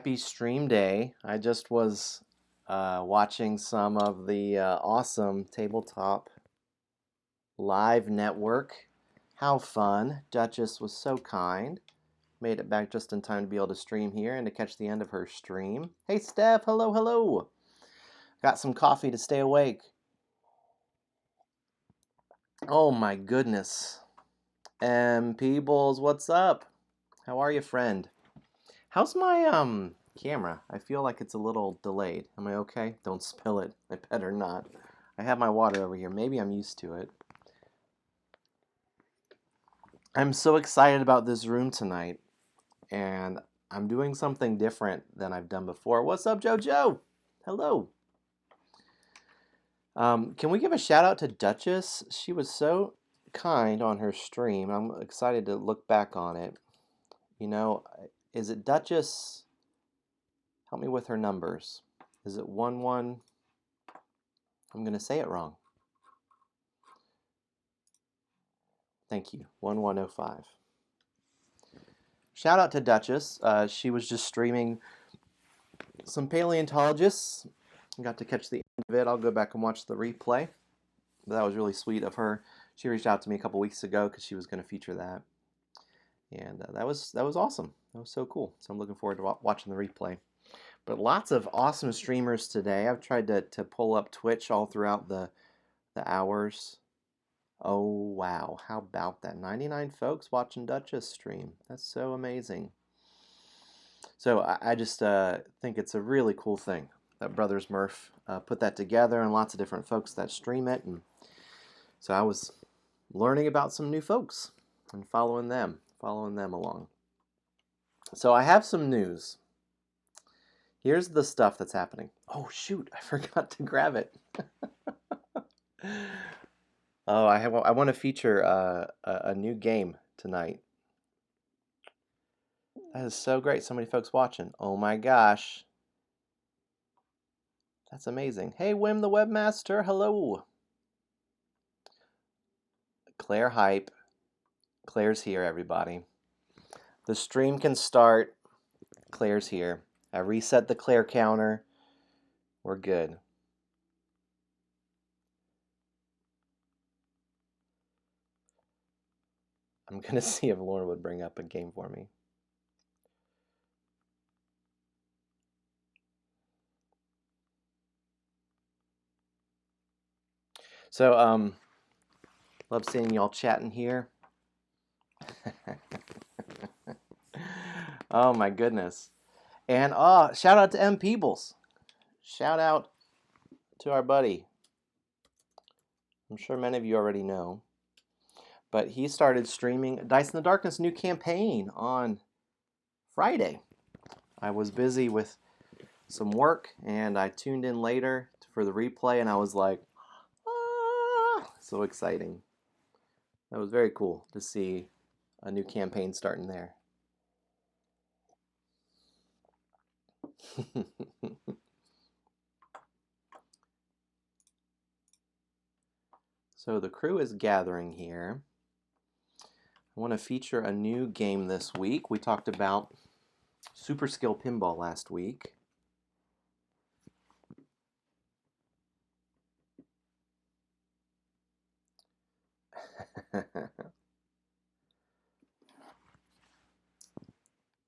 happy stream day. I just was watching some of the awesome tabletop live network. How fun. Duchess was so kind. Made it back just in time to be able to stream here and to catch the end of her stream. Hey Steph, hello, hello. Got some coffee to stay awake. Oh my goodness. Peebles, what's up? How are you, friend? How's my camera? I feel like it's a little delayed. Am I okay? Don't spill it. I better not. I have my water over here. Maybe I'm used to it. I'm so excited about this room tonight, and I'm doing something different than I've done before. What's up, JoJo? Hello. Can we give a shout out to Duchess? She was so kind on her stream. I'm excited to look back on it. You know, is it Duchess? Help me with her numbers. Is it 11? I'm going to say it wrong. Thank you. 1105. Shout out to Duchess. She was just streaming some paleontologists. I got to catch the end of it. I'll go back and watch the replay. But that was really sweet of her. She reached out to me a couple weeks ago because she was going to feature that. And that was awesome. That was so cool. So I'm looking forward to watching the replay. But lots of awesome streamers today. I've tried to pull up Twitch all throughout the hours. Oh, wow. How about that? 99 folks watching Duchess stream. That's so amazing. So I just think it's a really cool thing that Brothers Murph put that together, and lots of different folks that stream it. And so I was learning about some new folks and following them along. So I have some news. Here's the stuff that's happening. Oh, shoot. I forgot to grab it. Oh, I want to feature a new game tonight. That is so great. So many folks watching. Oh my gosh. That's amazing. Hey, Wim the Webmaster. Hello. Claire Hype. Claire's here, everybody. The stream can start. Claire's here. I reset the Claire counter. We're good. I'm going to see if Lauren would bring up a game for me. So, love seeing y'all chatting here. Oh my goodness. And shout out to M. Peebles. Shout out to our buddy. I'm sure many of you already know. But he started streaming Dice in the Darkness new campaign on Friday. I was busy with some work, and I tuned in later for the replay, and I was like, so exciting. That was very cool to see a new campaign starting there. So the crew is gathering here. I want to feature a new game this week. We talked about Super Skill Pinball last week.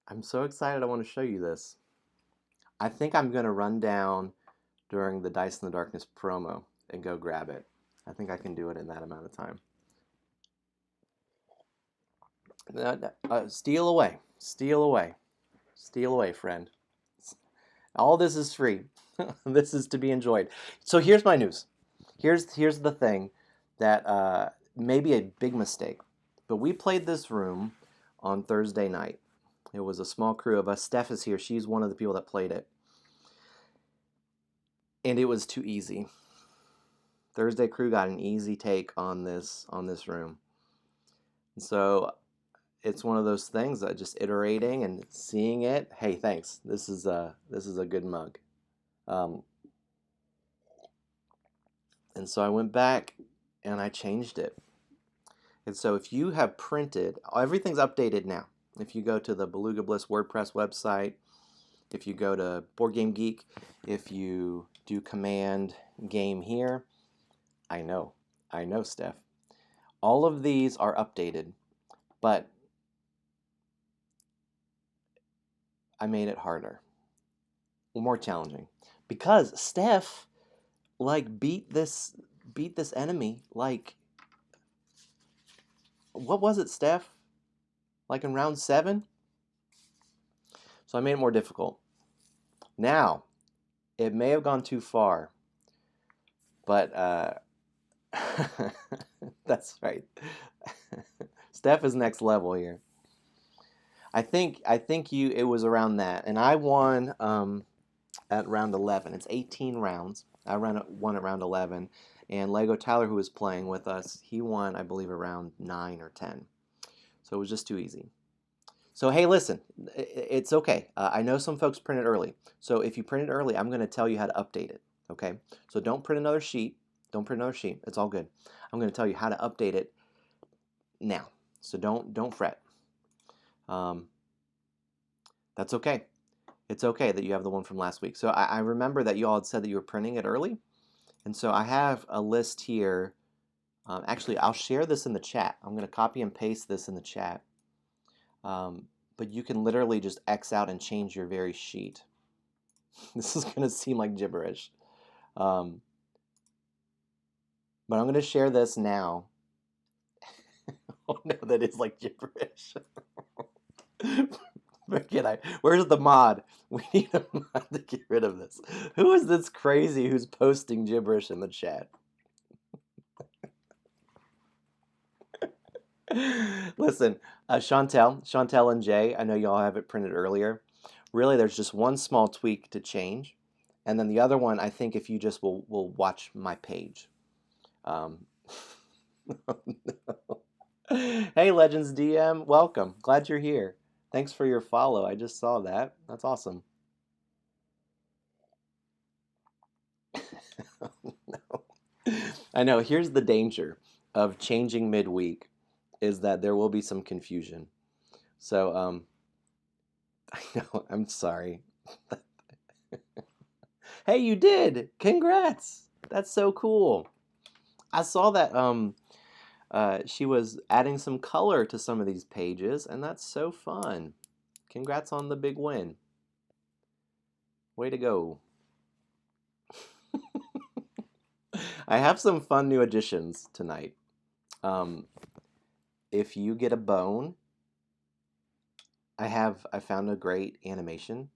I'm so excited I want to show you this. I think I'm going to run down during the Dice in the Darkness promo and go grab it. I think I can do it in that amount of time. Steal away. Steal away. Steal away, friend. All this is free. This is to be enjoyed. So here's my news. Here's the thing that may be a big mistake. But we played this room on Thursday night. It was a small crew of us. Steph is here. She's one of the people that played it. And it was too easy. Thursday crew got an easy take on this room. And so it's one of those things that just iterating and seeing it. Hey, thanks. This is a good mug. And so I went back and I changed it. And so if you have printed, everything's updated now. If you go to the Beluga Bliss WordPress website, If you go to Board Game Geek, if you do command game here, I know, Steph. All of these are updated, but I made it harder, more challenging, because Steph like beat this enemy like, what was it, Steph? Like in round 7? So I made it more difficult. Now, it may have gone too far, but that's right. Steph is next level here. I think it was around that, and I won at round 11. It's 18 rounds. I won at round 11, and Lego Tyler, who was playing with us, he won, I believe, around 9 or 10. So it was just too easy. So hey, listen, it's okay. I know some folks print it early. So if you print it early, I'm going to tell you how to update it. Okay? So don't print another sheet. Don't print another sheet. It's all good. I'm going to tell you how to update it now. So don't fret. That's okay. It's okay that you have the one from last week. So I remember that you all had said that you were printing it early. And so I have a list here. Actually, I'll share this in the chat. I'm going to copy and paste this in the chat. But you can literally just X out and change your very sheet. This is going to seem like gibberish. But I'm going to share this now. Oh no, that is like gibberish. Where's the mod? We need a mod to get rid of this. Who is this crazy who's posting gibberish in the chat? Listen, Chantel and Jay, I know y'all have it printed earlier. Really, there's just one small tweak to change. And then the other one, I think if you just will watch my page. Oh, no. Hey, Legends DM, welcome. Glad you're here. Thanks for your follow. I just saw that. That's awesome. No. I know, here's the danger of changing midweek, is that there will be some confusion. So, I know, I'm sorry. Hey, you did! Congrats! That's so cool. I saw that she was adding some color to some of these pages, and that's so fun. Congrats on the big win. Way to go. I have some fun new additions tonight. If you get a bone, I found a great animation.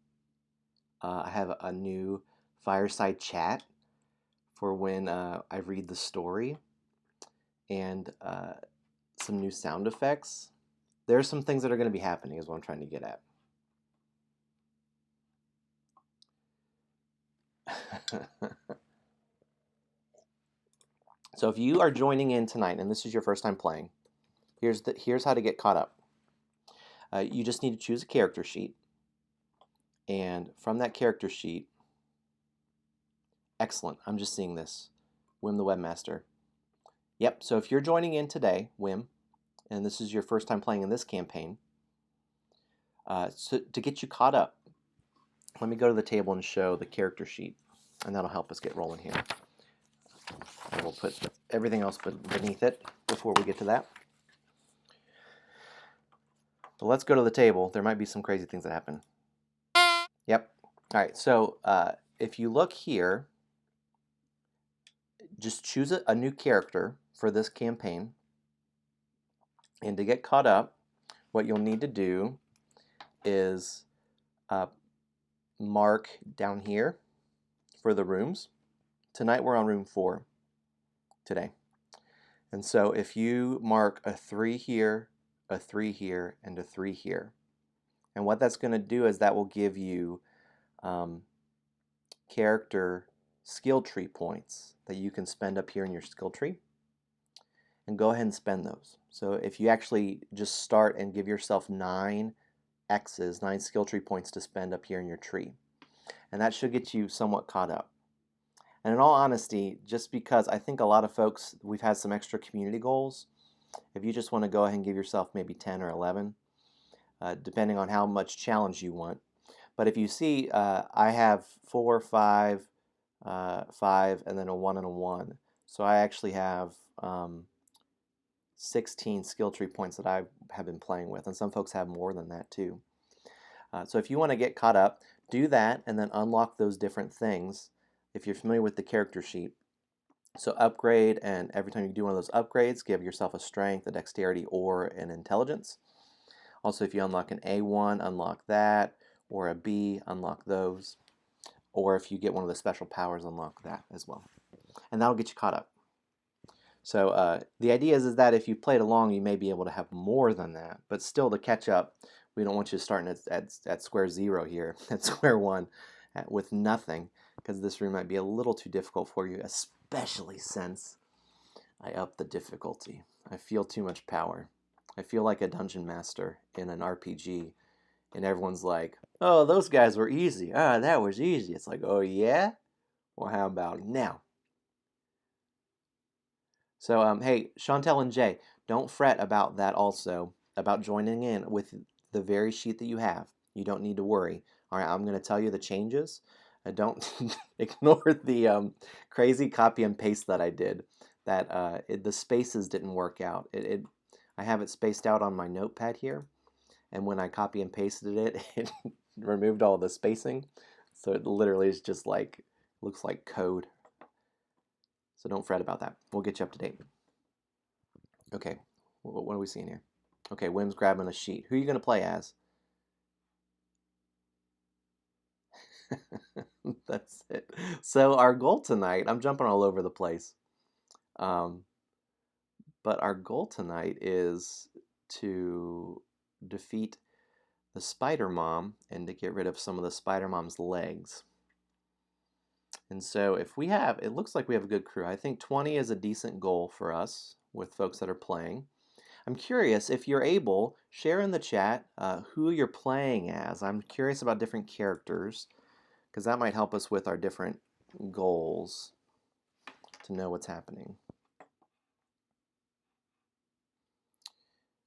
I have a new fireside chat for when I read the story, and some new sound effects. There are some things that are going to be happening, is what I'm trying to get at. So if you are joining in tonight and this is your first time playing, here's how to get caught up. You just need to choose a character sheet, and from that character sheet, excellent, I'm just seeing this, Wim the Webmaster. Yep, so if you're joining in today, Wim, and this is your first time playing in this campaign, so to get you caught up, let me go to the table and show the character sheet, and that'll help us get rolling here. And we'll put everything else beneath it before we get to that. But let's go to the table. There might be some crazy things that happen. Yep. All right, so if you look here, just choose a new character for this campaign. And to get caught up, what you'll need to do is mark down here for the rooms. Tonight we're on room 4 today. And so if you mark a 3 here, a 3 here, and a 3 here, and what that's going to do is that will give you character skill tree points that you can spend up here in your skill tree, and go ahead and spend those. So if you actually just start and give yourself 9 X's, 9 skill tree points to spend up here in your tree, and that should get you somewhat caught up. And in all honesty, just because I think a lot of folks, we've had some extra community goals, if you just want to go ahead and give yourself maybe 10 or 11, depending on how much challenge you want. But if you see, I have 4, 5, 5, and then a 1 and a 1. So I actually have 16 skill tree points that I have been playing with, and some folks have more than that too. So if you want to get caught up, do that and then unlock those different things if you're familiar with the character sheet. So upgrade, and every time you do one of those upgrades, give yourself a strength, a dexterity, or an intelligence. Also, if you unlock an A1, unlock that, or a B, unlock those. Or if you get one of the special powers, unlock that as well. And that'll get you caught up. So the idea is that if you played along, you may be able to have more than that. But still, to catch up, we don't want you starting at square zero here, at square one, with nothing, because this room might be a little too difficult for you, especially since I upped the difficulty. I feel too much power. I feel like a dungeon master in an RPG, and everyone's like, oh, those guys were easy. Ah, that was easy. It's like, oh, yeah? Well, how about now? So, hey, Chantel and Jay, don't fret about that also, about joining in with the very sheet that you have. You don't need to worry. All right, I'm going to tell you the changes. Don't ignore the crazy copy and paste that I did. That the spaces didn't work out. I have it spaced out on my notepad here, and when I copy and pasted it, it removed all the spacing. So it literally is just like, looks like code. So don't fret about that. We'll get you up to date. Okay, what are we seeing here? Okay, Wim's grabbing a sheet. Who are you going to play as? That's it. So our goal tonight, I'm jumping all over the place, but our goal tonight is to defeat the Spider Mom and to get rid of some of the Spider Mom's legs. And so if we have, it looks like we have a good crew. I think 20 is a decent goal for us with folks that are playing. I'm curious, if you're able, share in the chat who you're playing as. I'm curious about different characters, because that might help us with our different goals to know what's happening.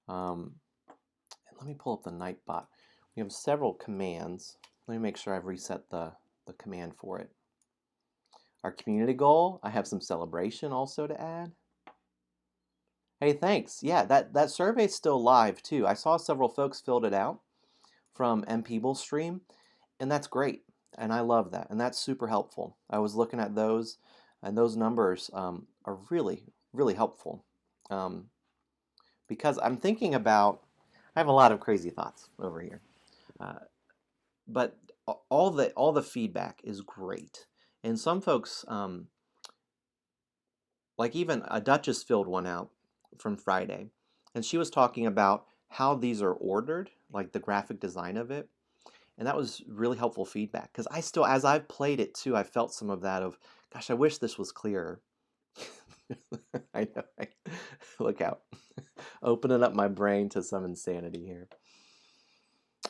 And let me pull up the Nightbot. We have several commands. Let me make sure I've reset the command for it. Our community goal, I have some celebration also to add. Hey, thanks. Yeah, that survey's still live too. I saw several folks filled it out from MPeople's stream, and that's great. And I love that, and that's super helpful. I was looking at those, and those numbers are really, really helpful. Because I'm thinking about, I have a lot of crazy thoughts over here. But all the feedback is great. And some folks, like even a Duchess filled one out from Friday, and she was talking about how these are ordered, like the graphic design of it. And that was really helpful feedback, because I still, as I've played it too, I felt some of that of, gosh, I wish this was clearer. I know. Look out. Opening up my brain to some insanity here.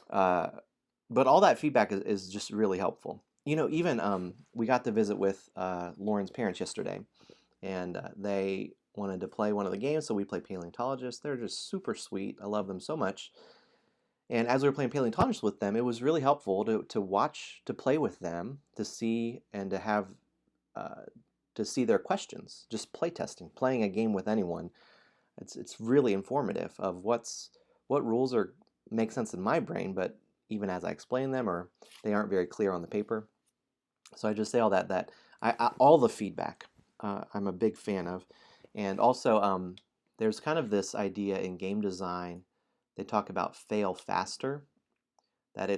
But all that feedback is just really helpful. You know, even we got to visit with Lauren's parents yesterday, and they wanted to play one of the games, so we played Paleontologist. They're just super sweet. I love them so much. And as we were playing Paleontologist with them, it was really helpful to watch, to play with them, to see and to have to see their questions. Just play testing, playing a game with anyone. It's really informative of what rules make sense in my brain, but even as I explain them, or they aren't very clear on the paper. So I just say all that all the feedback I'm a big fan of. And also there's kind of this idea in game design, they talk about fail faster, that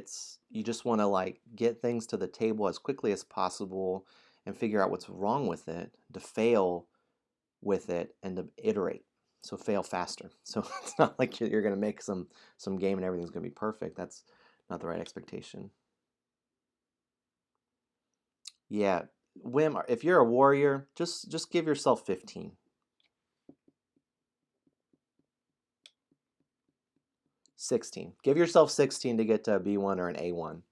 you just want to like get things to the table as quickly as possible and figure out what's wrong with it, to fail with it and to iterate. So fail faster. So it's not like you're going to make some game and everything's going to be perfect. That's not the right expectation. Yeah, Wim, if you're a warrior, just give yourself 15. Give yourself 16 to get to a B1 or an A1.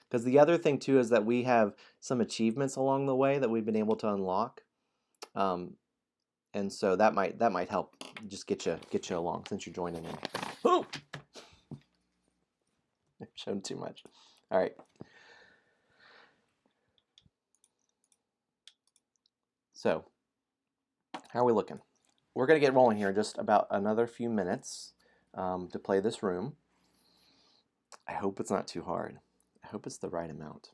Because the other thing too is that we have some achievements along the way that we've been able to unlock, and so that might help just get you along since you're joining in. Oh, I've shown too much. All right. So, how are we looking? We're going to get rolling here in just about another few minutes to play this room. I hope it's not too hard. I hope it's the right amount.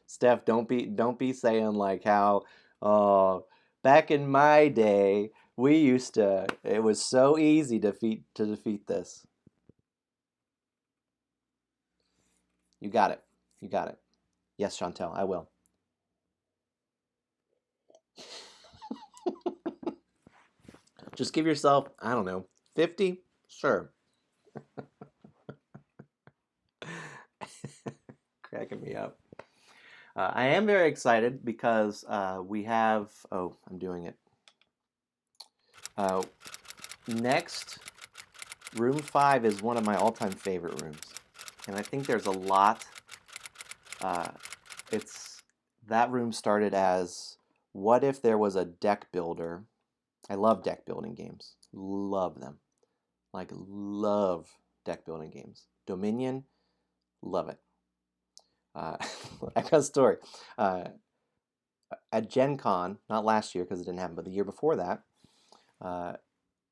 Steph, don't be saying like how back in my day it was so easy to defeat this. You got it. You got it. Yes, Chantel, I will. Just give yourself, I don't know, 50? Sure. Cracking me up. I am very excited because we have, I'm doing it. Next, room 5 is one of my all-time favorite rooms. And I think there's a lot, that room started as, what if there was a deck builder? I love deck building games. Love them. Like, love deck building games. Dominion, love it. I got a story. At Gen Con, not last year because it didn't happen, but the year before that,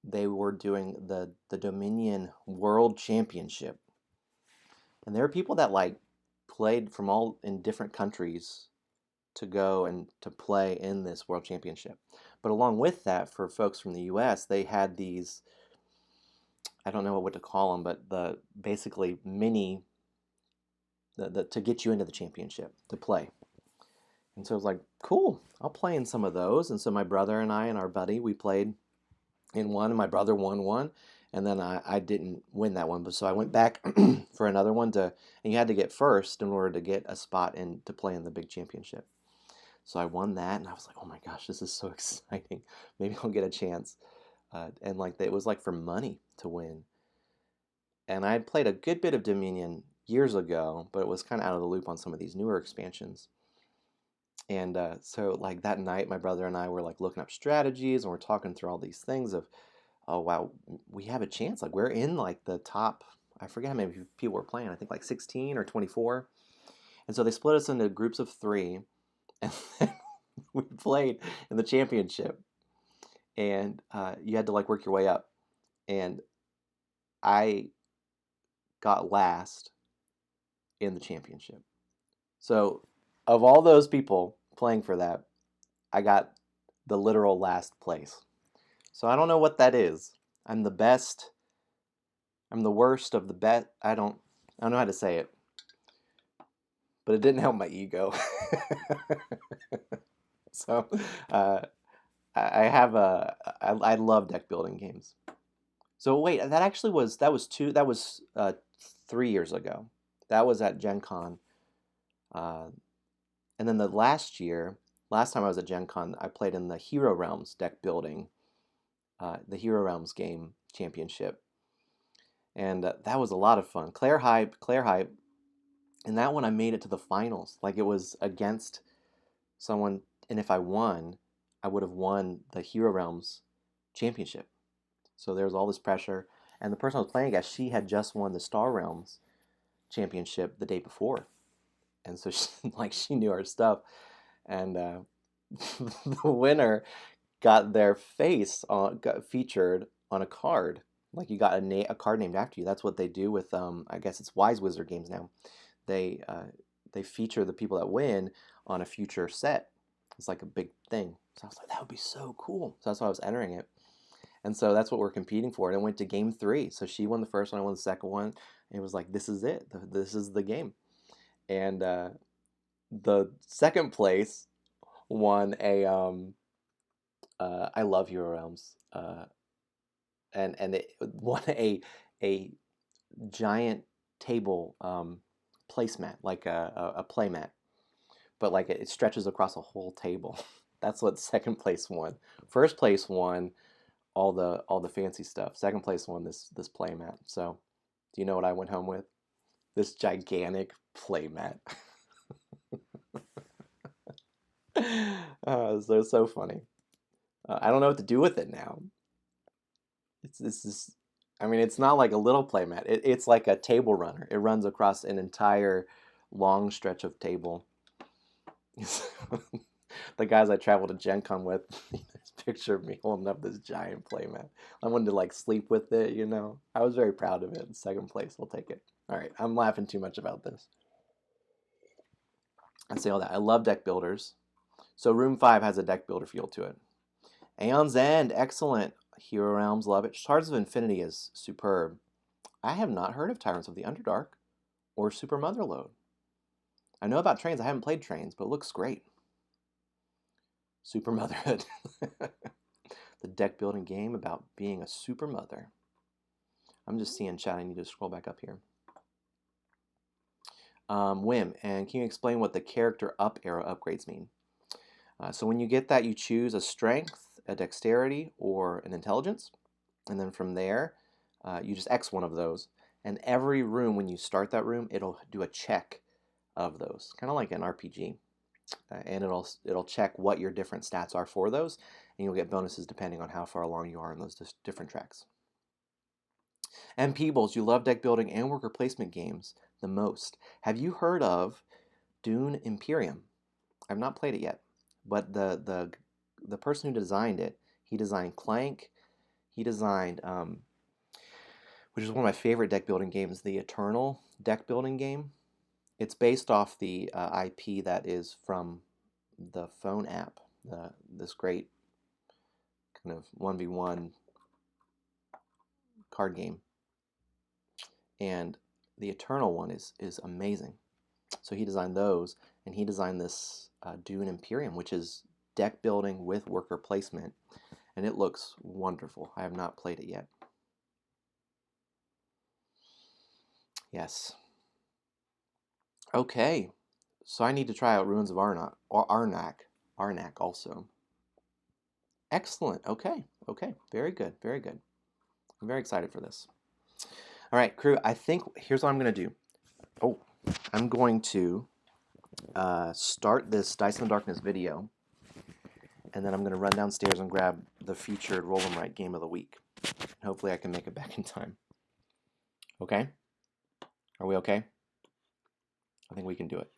they were doing the Dominion World Championship. And there are people that like played from all in different countries to go and to play in this World Championship. But along with that, for folks from the US, they had these, I don't know what to call them, but the basically mini, to get you into the championship, to play. And so I was like, cool, I'll play in some of those. And so my brother and I and our buddy, we played in one, and my brother won one. And then I didn't win that one. But so I went back for another one and you had to get first in order to get a spot in to play in the big championship. So I won that, and I was like, oh my gosh, this is so exciting. Maybe I'll get a chance. And like it was like for money to win. And I had played a good bit of Dominion years ago, but it was kind of out of the loop on some of these newer expansions. And so like that night, my brother and I were like looking up strategies, and we're talking through all these things of, oh wow, we have a chance. Like we're in like the top, I forget how many people were playing. I think like 16 or 24. And so they split us into groups of 3, and then we played in the championship. And you had to like work your way up. And I got last in the championship. So of all those people playing for that, I got the literal last place. So I don't know what that is. I'm the best. I'm the worst of the best. I don't know how to say it. But it didn't help my ego. So I love deck building games. So wait, that was 3 years ago. That was at Gen Con. And then the last time I was at Gen Con, I played in the Hero Realms deck building, the Hero Realms game championship. And that was a lot of fun. Claire Hype. And that one I made it to the finals. Like it was against someone, and if I won, I would have won the Hero Realms championship. So there was all this pressure. And the person I was playing against, she had just won the Star Realms championship the day before. And so she knew her stuff. And the winner got their face got featured on a card. Like you got a card named after you. That's what they do with I guess it's Wise Wizard games now. They feature the people that win on a future set. It's like a big thing. So I was like, that would be so cool. So that's why I was entering it. And so that's what we're competing for. And it went to game 3. So she won the first one, I won the second one. And it was like, this is it. This is the game. And the second place won a I love Hero Realms. And it won a giant table placemat, like a playmat, but like it stretches across a whole table. That's what second place won. First place won all the fancy stuff. Second place won this playmat. So, do you know what I went home with? This gigantic playmat. So funny. I don't know what to do with it now. This is I mean, it's not like a little playmat. It's like a table runner. It runs across an entire long stretch of table. The guys I traveled to Gen Con with, this picture of me holding up this giant playmat. I wanted to like sleep with it, you know. I was very proud of it. Second place, we'll take it. All right, I'm laughing too much about this. I say all that. I love deck builders. So Room 5 has a deck builder feel to it. Aeon's End, excellent. Hero Realms, love it. Shards of Infinity is superb. I have not heard of Tyrants of the Underdark or Super Motherlode. I know about Trains. I haven't played Trains, but it looks great. Super Motherhood. The deck building game about being a super mother. I'm just seeing chat. I need to scroll back up here. Wim, and can you explain what the character up arrow upgrades mean? So when you get that, you choose a strength, a dexterity, or an intelligence. And then from there, you just X one of those. And every room, when you start that room, it'll do a check of those, kind of like an RPG. And it'll check what your different stats are for those, and you'll get bonuses depending on how far along you are in those different tracks. And Peebles, you love deck building and worker placement games the most. Have you heard of Dune Imperium? I've not played it yet, but the person who designed it, he designed Clank. He designed, which is one of my favorite deck building games, the Eternal deck building game. It's based off the IP that is from the phone app, this great kind of 1v1 card game. And the Eternal one is amazing. So he designed those, and he designed this Dune Imperium, which is deck building with worker placement, and it looks wonderful. I have not played it yet. Yes. Okay, so I need to try out Ruins of Arnak also. Excellent. Okay, very good, very good. I'm very excited for this. All right, crew, I think here's what I'm going to do. Oh, I'm going to start this Dice in the Darkness video, and then I'm going to run downstairs and grab the featured Roll 'em Right game of the week. Hopefully I can make it back in time. Okay? Are we okay? I think we can do it.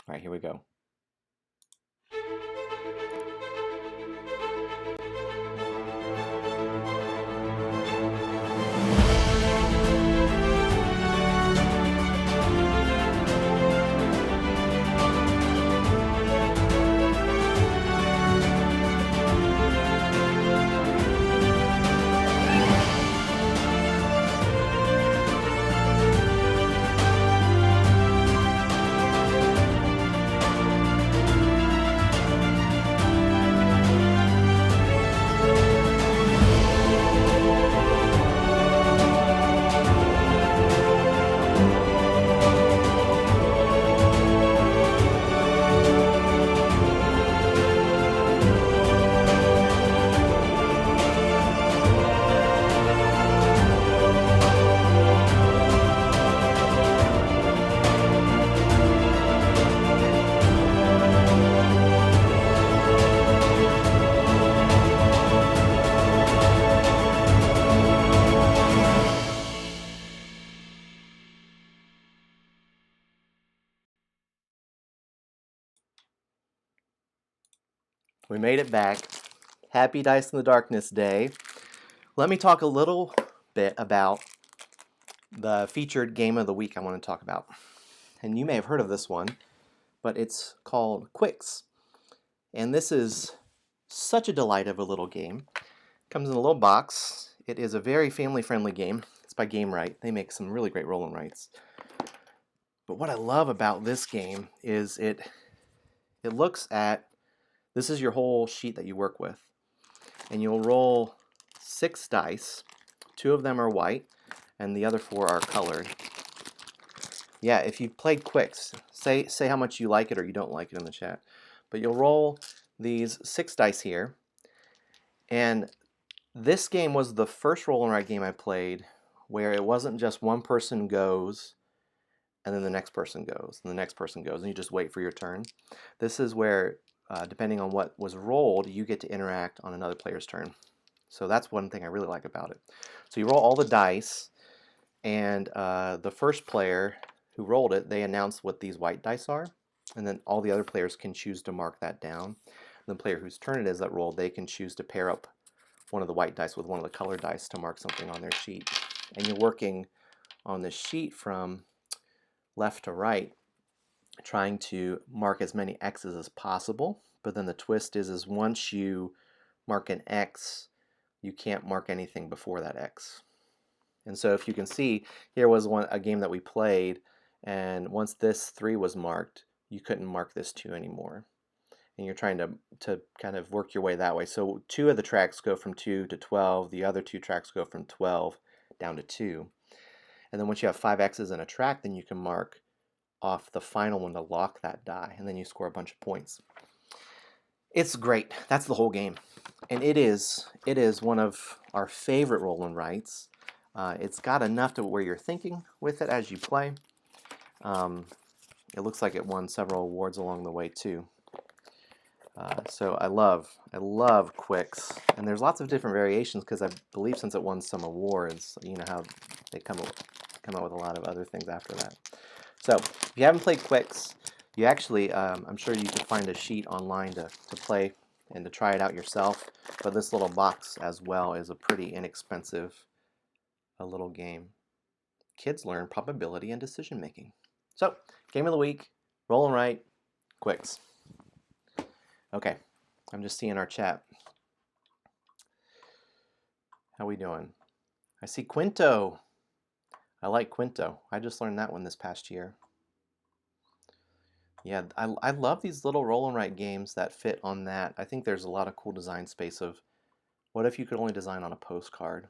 All right, here we go. We made it back. Happy Dice in the Darkness Day. Let me talk a little bit about the featured game of the week I want to talk about. And you may have heard of this one, but it's called Quicks. And this is such a delight of a little game. It comes in a little box. It is a very family-friendly game. It's by Game Right. They make some really great roll and writes. But what I love about this game is it looks at, this is your whole sheet that you work with. And you'll roll 6 dice. 2 of them are white, and the other 4 are colored. Yeah, if you've played Quicks, say how much you like it or you don't like it in the chat. But you'll roll these 6 dice here. And this game was the first roll and write game I played where it wasn't just one person goes and then the next person goes and the next person goes and you just wait for your turn. This is where, depending on what was rolled, you get to interact on another player's turn. So that's one thing I really like about it. So you roll all the dice, and the first player who rolled it, they announce what these white dice are, and then all the other players can choose to mark that down. And the player whose turn it is that rolled, they can choose to pair up one of the white dice with one of the colored dice to mark something on their sheet. And you're working on this sheet from left to right, trying to mark as many X's as possible. But then the twist is once you mark an X, you can't mark anything before that X. And so if you can see, here was a game that we played, and once this 3 was marked, you couldn't mark this 2 anymore. And you're trying to kind of work your way that way. So 2 of the tracks go from 2 to 12, the other 2 tracks go from 12 down to 2. And then once you have 5 X's in a track, then you can mark off the final one to lock that die, and then you score a bunch of points. It's great. That's the whole game. And it is one of our favorite roll and writes. It's got enough to where you're thinking with it as you play. It looks like it won several awards along the way too. So I love Quicks, and there's lots of different variations because I believe since it won some awards, you know how they come out with a lot of other things after that. So if you haven't played Quicks, you actually, I'm sure you can find a sheet online to play and to try it out yourself. But this little box as well is a pretty inexpensive little game. Kids learn probability and decision making. So, game of the week, roll and write, Quicks. Okay, I'm just seeing our chat. How we doing? I see Quinto. I like Quinto. I just learned that one this past year. Yeah, I love these little roll and write games that fit on that. I think there's a lot of cool design space of what if you could only design on a postcard.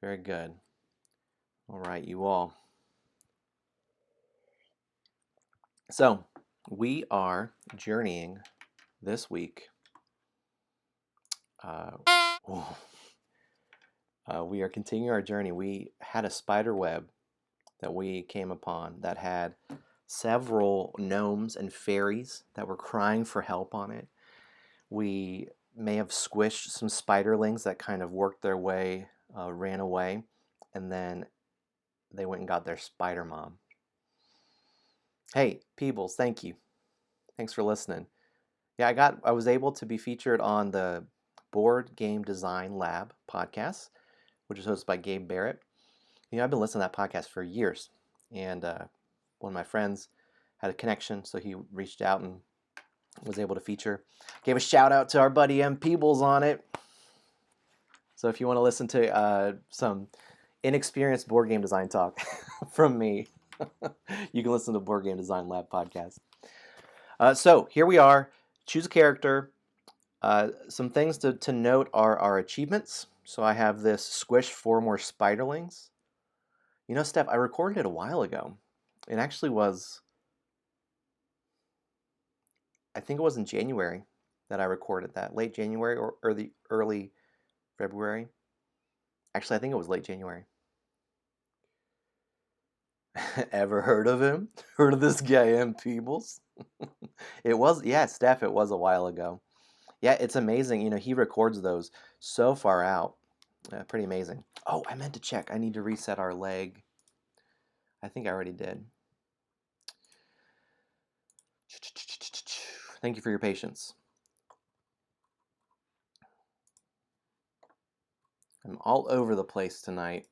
Very good. All right, you all. So, we are journeying this week. We are continuing our journey. We had a spider web that we came upon that had several gnomes and fairies that were crying for help on it. We may have squished some spiderlings that kind of worked their way, ran away, and then they went and got their spider mom. Hey, Peebles, thank you. Thanks for listening. Yeah, I was able to be featured on the Board Game Design Lab podcast, which is hosted by Gabe Barrett. You know, I've been listening to that podcast for years, and one of my friends had a connection, so he reached out and was able to feature. Gave a shout out to our buddy M. Peebles on it. So if you want to listen to some inexperienced board game design talk from me, you can listen to Board Game Design Lab podcast. So here we are. Choose a character. Some things to note are our achievements. So I have this squish 4 more spiderlings. You know, Steph, I recorded it a while ago. It actually was, I think it was in January that I recorded that. Late January or early February. Actually, I think it was late January. Ever heard of him? Heard of this guy, M. Peebles? It was, yeah, Steph, it was a while ago. Yeah, it's amazing. You know, he records those so far out. Pretty amazing. Oh, I meant to check. I need to reset our leg. I think I already did. Thank you for your patience. I'm all over the place tonight.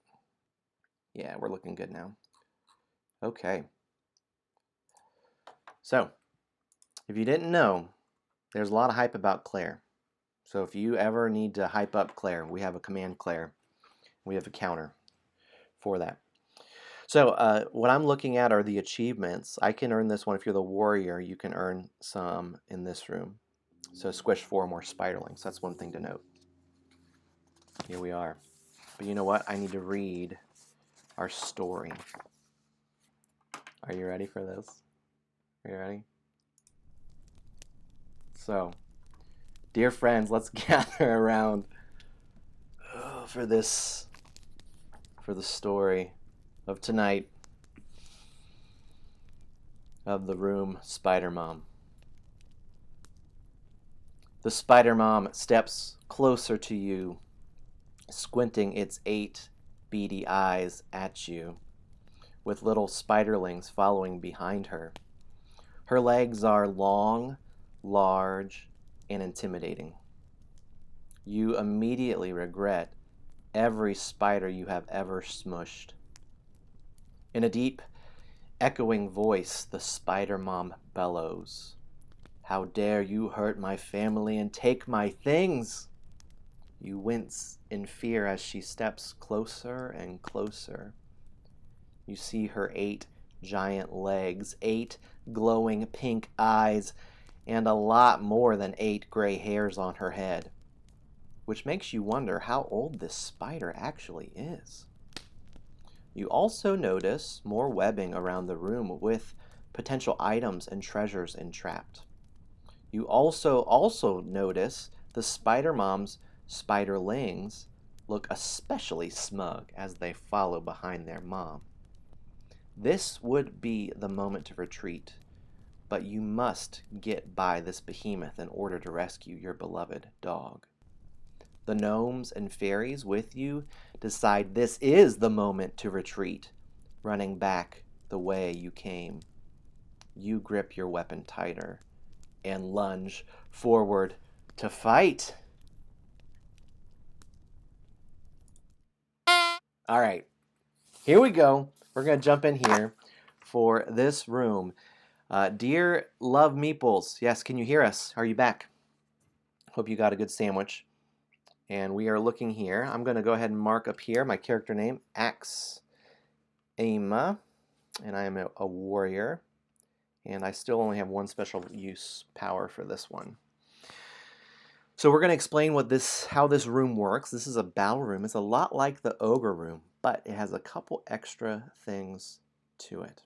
Yeah, we're looking good now. Okay. So, if you didn't know, there's a lot of hype about Claire. So if you ever need to hype up Claire, we have a command Claire. We have a counter for that. So what I'm looking at are the achievements. I can earn this one. If you're the warrior, you can earn some in this room. So squish 4 more spiderlings. That's one thing to note. Here we are. But you know what? I need to read our story. Are you ready for this? Are you ready? So, dear friends, let's gather around for the story of tonight of the room Spider Mom. The spider mom steps closer to you, squinting its 8 beady eyes at you, with little spiderlings following behind her. Her legs are long, large, and intimidating. You immediately regret every spider you have ever smushed. In a deep, echoing voice, the spider mom bellows, "How dare you hurt my family and take my things?" You wince in fear as she steps closer and closer. You see her 8 giant legs, 8 glowing pink eyes, and a lot more than 8 gray hairs on her head, which makes you wonder how old this spider actually is. You also notice more webbing around the room with potential items and treasures entrapped. You also notice the spider mom's spiderlings look especially smug as they follow behind their mom. This would be the moment to retreat, but you must get by this behemoth in order to rescue your beloved dog. The gnomes and fairies with you decide this is the moment to retreat, running back the way you came. You grip your weapon tighter and lunge forward to fight. All right, here we go. We're going to jump in here for this room. Dear Love Meeples, yes, can you hear us? Are you back? Hope you got a good sandwich. And we are looking here. I'm going to go ahead and mark up here my character name, Axe Ama, and I am a warrior. And I still only have one special use power for this one. So we're going to explain how this room works. This is a battle room. It's a lot like the ogre room, but it has a couple extra things to it.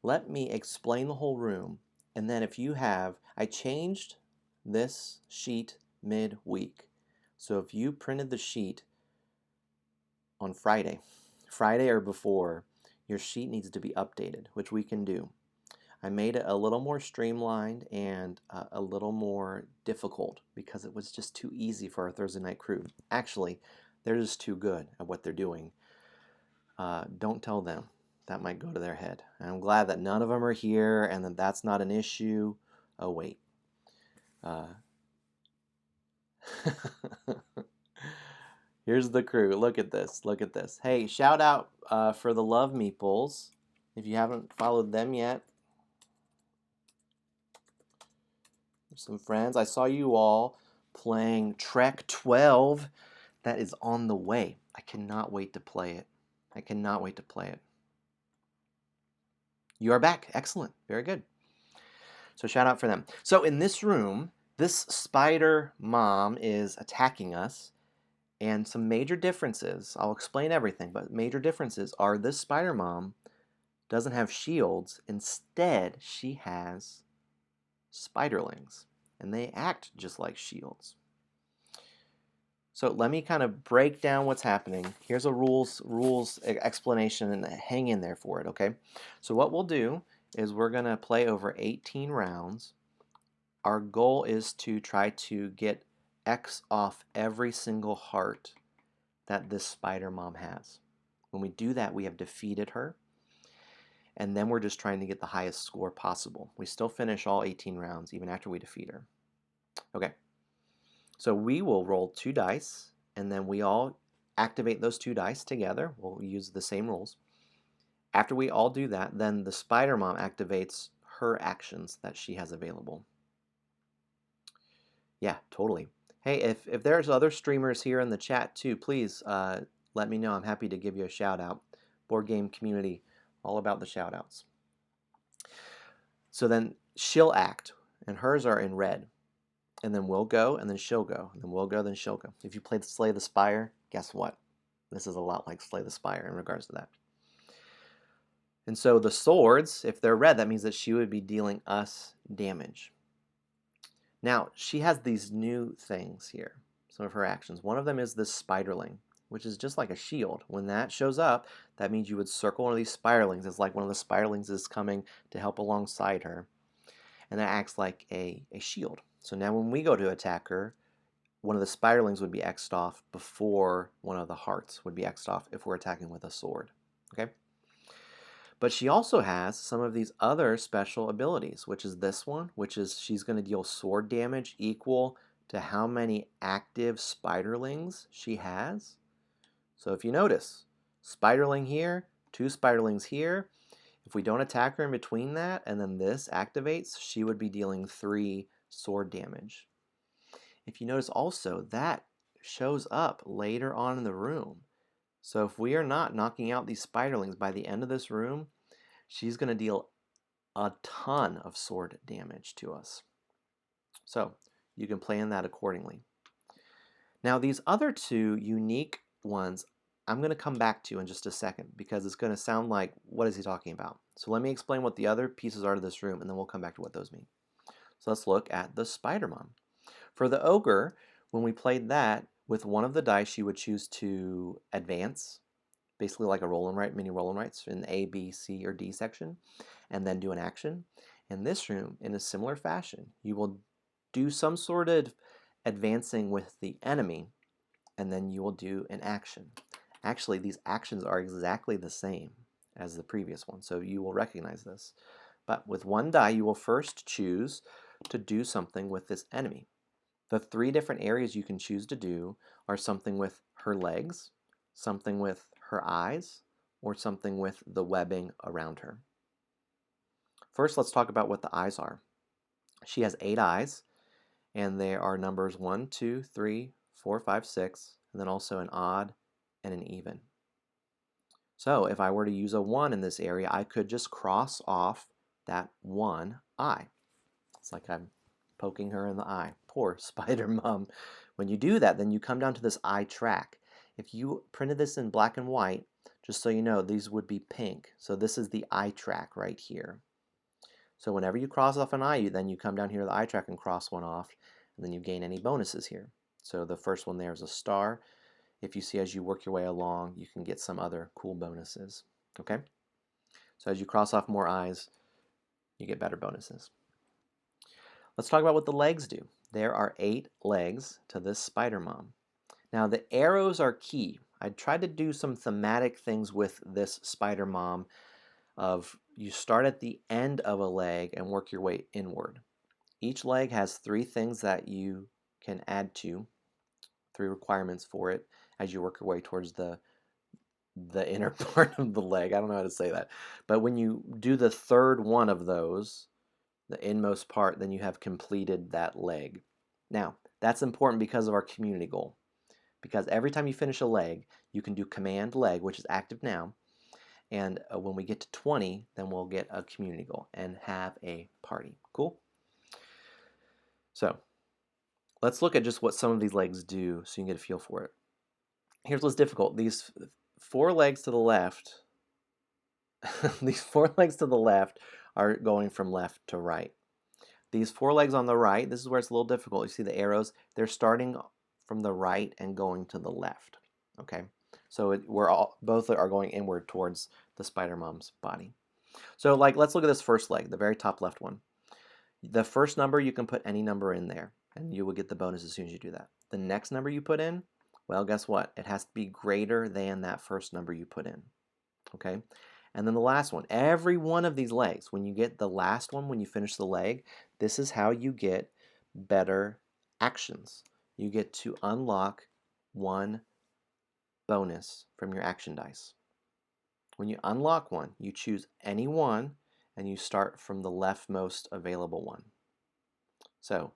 Let me explain the whole room, and then I changed this sheet mid-week. So if you printed the sheet on Friday or before, your sheet needs to be updated, which we can do. I made it a little more streamlined and a little more difficult because it was just too easy for our Thursday night crew. Actually, they're just too good at what they're doing. Don't tell them. That might go to their head. And I'm glad that none of them are here and that that's not an issue. Oh, wait. Here's the crew. Look at this. Look at this. Hey, shout out for the Love Meeples. If you haven't followed them yet, some friends. I saw you all playing Trek 12. That is on the way. I cannot wait to play it. I cannot wait to play it. You are back. Excellent. Very good. So shout out for them. So in this room, this spider mom is attacking us. And some major differences, I'll explain everything, but major differences are this spider mom doesn't have shields. Instead, she has spiderlings, and they act just like shields. So let me kind of break down what's happening. Here's a rules explanation, and hang in there for it, okay? So what we'll do is we're going to play over 18 rounds. Our goal is to try to get X off every single heart that this spider mom has. When we do that, we have defeated her, and then we're just trying to get the highest score possible. We still finish all 18 rounds even after we defeat her. Okay, so we will roll 2 dice, and then we all activate those 2 dice together. We'll use the same rules. After we all do that, then the spider mom activates her actions that she has available. Yeah, totally. Hey, if there's other streamers here in the chat too, please let me know. I'm happy to give you a shout out. Board game community, all about the shout outs. So then she'll act, and hers are in red. And then we'll go, and then she'll go. And then we'll go, then she'll go. If you played Slay the Spire, guess what? This is a lot like Slay the Spire in regards to that. And so the swords, if they're red, that means that she would be dealing us damage. Now, she has these new things here, some of her actions. One of them is this spiderling, which is just like a shield. When that shows up, that means you would circle one of these spiderlings. It's like one of the spiderlings is coming to help alongside her. and that acts like a shield. So now when we go to attack her, one of the spiderlings would be X'd off before one of the hearts would be X'd off if we're attacking with a sword. Okay? But she also has some of these other special abilities, which is this one, which is she's going to deal sword damage equal to how many active spiderlings she has. So if you notice, spiderling here, 2 spiderlings here. If we don't attack her in between that, and then this activates, she would be dealing 3 sword damage. If you notice also, that shows up later on in the room. So if we are not knocking out these spiderlings by the end of this room, she's going to deal a ton of sword damage to us. So you can plan that accordingly. Now these other 2 unique ones, I'm going to come back to in just a second because it's going to sound like, what is he talking about? So let me explain what the other pieces are to this room, and then we'll come back to what those mean. So let's look at the Spider Mom. For the Ogre, when we played that, with one of the dice, she would choose to advance, basically like a roll and write, mini roll and writes in the A, B, C, or D section, and then do an action. In this room, in a similar fashion, you will do some sort of advancing with the enemy, and then you will do an action. Actually, these actions are exactly the same as the previous one, so you will recognize this. But with one die, you will first choose to do something with this enemy. The 3 different areas you can choose to do are something with her legs, something with her eyes, or something with the webbing around her. First, let's talk about what the eyes are. She has 8 eyes, and they are numbers 1, 2, 3, 4, 5, 6, and then also an odd and an even. So if I were to use a 1 in this area, I could just cross off that 1 eye. It's like I'm poking her in the eye. Poor Spider Mom. When you do that, then you come down to this eye track. If you printed this in black and white, just so you know, these would be pink. So this is the eye track right here. So whenever you cross off an eye, then you come down here to the eye track and cross one off, and then you gain any bonuses here. So the first one there is a star. If you see as you work your way along, you can get some other cool bonuses. Okay? So as you cross off more eyes, you get better bonuses. Let's talk about what the legs do. There are 8 legs to this Spider Mom. Now the arrows are key. I tried to do some thematic things with this Spider Mom of you start at the end of a leg and work your way inward. Each leg has 3 things that you can add to, 3 requirements for it as you work your way towards the inner part of the leg. I don't know how to say that. But when you do the 3rd one of those, the inmost part, then you have completed that leg. Now, that's important because of our community goal. Because every time you finish a leg, you can do command leg, which is active now. And when we get to 20, then we'll get a community goal and have a party. Cool? So, let's look at just what some of these legs do so you can get a feel for it. Here's what's difficult. These 4 legs to the left, these 4 legs to the left are going from left to right. These 4 legs on the right, this is where it's a little difficult. You see the arrows, they're starting from the right and going to the left. Okay, so both are going inward towards the Spider Mom's body. So let's look at this first leg, the very top left one. The first number, you can put any number in there, and you will get the bonus as soon as you do that. The next number you put in, well, guess what? It has to be greater than that first number you put in. Okay? And then the last one. Every one of these legs, when you get the last one, when you finish the leg, this is how you get better actions. You get to unlock 1 bonus from your action dice. When you unlock one, you choose any one, and you start from the leftmost available one. So,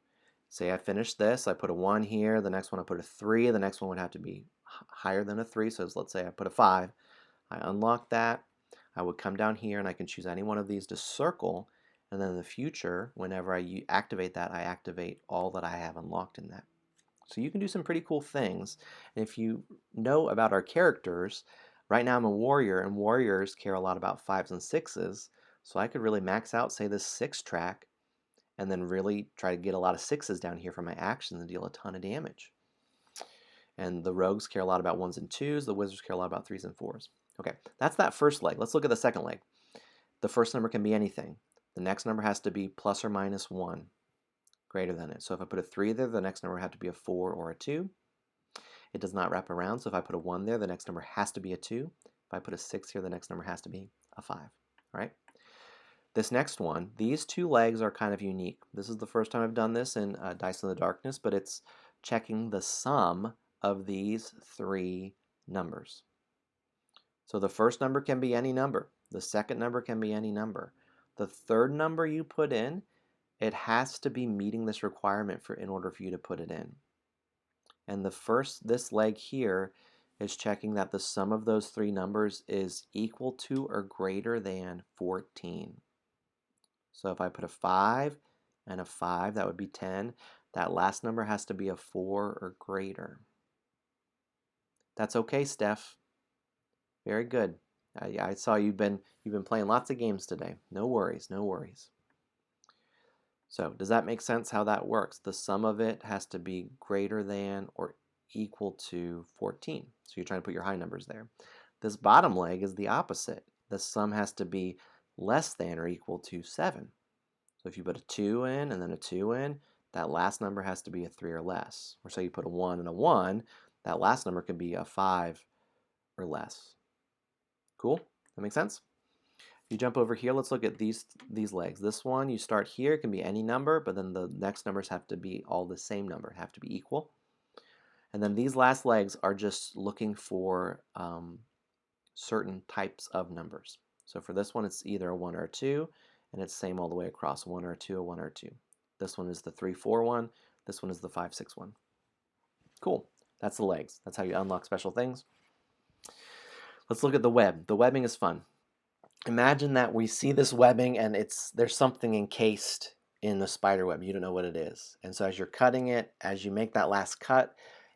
say I finished this, I put a 1 here, the next one I put a 3, the next one would have to be higher than a 3, so let's say I put a 5. I unlock that, I would come down here and I can choose any one of these to circle, and then in the future, whenever I activate that, I activate all that I have unlocked in that. So you can do some pretty cool things, and if you know about our characters, right now I'm a warrior, and warriors care a lot about 5s and 6s, so I could really max out, say, this 6 track, and then really try to get a lot of 6s down here for my actions and deal a ton of damage. And the rogues care a lot about 1s and 2s, the wizards care a lot about 3s and 4s. Okay, that's that first leg. Let's look at the second leg. The first number can be anything. the next number has to be plus or minus 1 greater than it. So if I put a 3 there, the next number had to be a 4 or a 2. It does not wrap around, so if I put a 1 there, the next number has to be a 2. If I put a 6 here, the next number has to be a 5. All right? This next one, these two legs are kind of unique. This is the first time I've done this in Dice in the Darkness, but it's checking the sum of these three numbers. So the first number can be any number. The second number can be any number. The third number you put in, it has to be meeting this requirement in order for you to put it in. And this leg here is checking that the sum of those three numbers is equal to or greater than 14. So if I put a 5 and a 5, that would be 10. That last number has to be a 4 or greater. That's okay, Steph. Very good. I saw you've been playing lots of games today. No worries, no worries. So does that make sense how that works? The sum of it has to be greater than or equal to 14. So you're trying to put your high numbers there. This bottom leg is the opposite. The sum has to be less than or equal to 7. So if you put a 2 in and then a 2 in, that last number has to be a 3 or less. Or say you put a 1 and a 1, that last number can be a 5 or less. Cool? That makes sense? If you jump over here, let's look at these legs. This one, you start here, it can be any number, but then the next numbers have to be all the same number, have to be equal. And then these last legs are just looking for certain types of numbers. So for this one, it's either a 1 or a 2, and it's same all the way across, a 1 or a 2, a 1 or a 2. This one is the 3, 4 one. This one is the 5, 6 one. Cool. That's the legs. That's how you unlock special things. Let's look at the web. The webbing is fun. Imagine that we see this webbing and there's something encased in the spider web. You don't know what it is. And so as you're cutting it, as you make that last cut,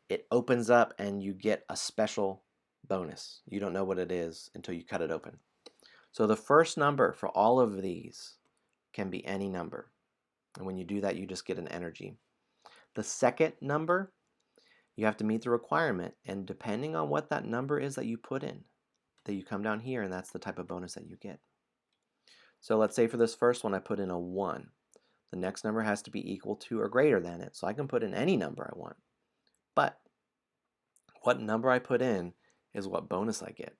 it opens up and you get a special bonus. You don't know what it is until you cut it open. So the first number for all of these can be any number. And when you do that, you just get an energy. The second number, you have to meet the requirement. And depending on what that number is that you put in, that you come down here, and that's the type of bonus that you get. So let's say for this first one, I put in a 1. The next number has to be equal to or greater than it. So I can put in any number I want. But what number I put in is what bonus I get.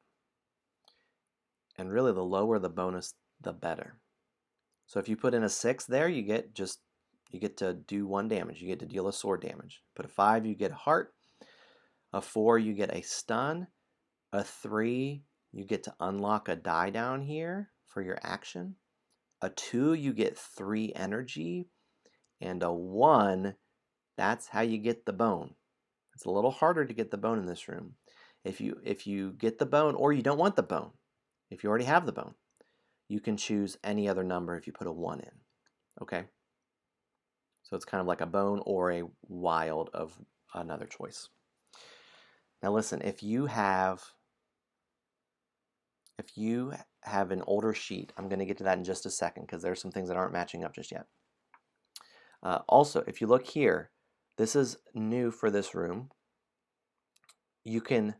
And really, the lower the bonus, the better. So if you put in a 6 there, you get to do 1 damage. You get to deal a sword damage. Put a 5, you get a heart. A 4, you get a stun. A 3, you get to unlock a die down here for your action. A 2, you get 3 energy. And a 1, that's how you get the bone. It's a little harder to get the bone in this room. If you get the bone, or you don't want the bone, if you already have the bone, you can choose any other number if you put a 1 in. Okay? So it's kind of like a bone or a wild of another choice. Now listen, if you have an older sheet, I'm going to get to that in just a second because there's some things that aren't matching up just yet. Also, if you look here, this is new for this room. You can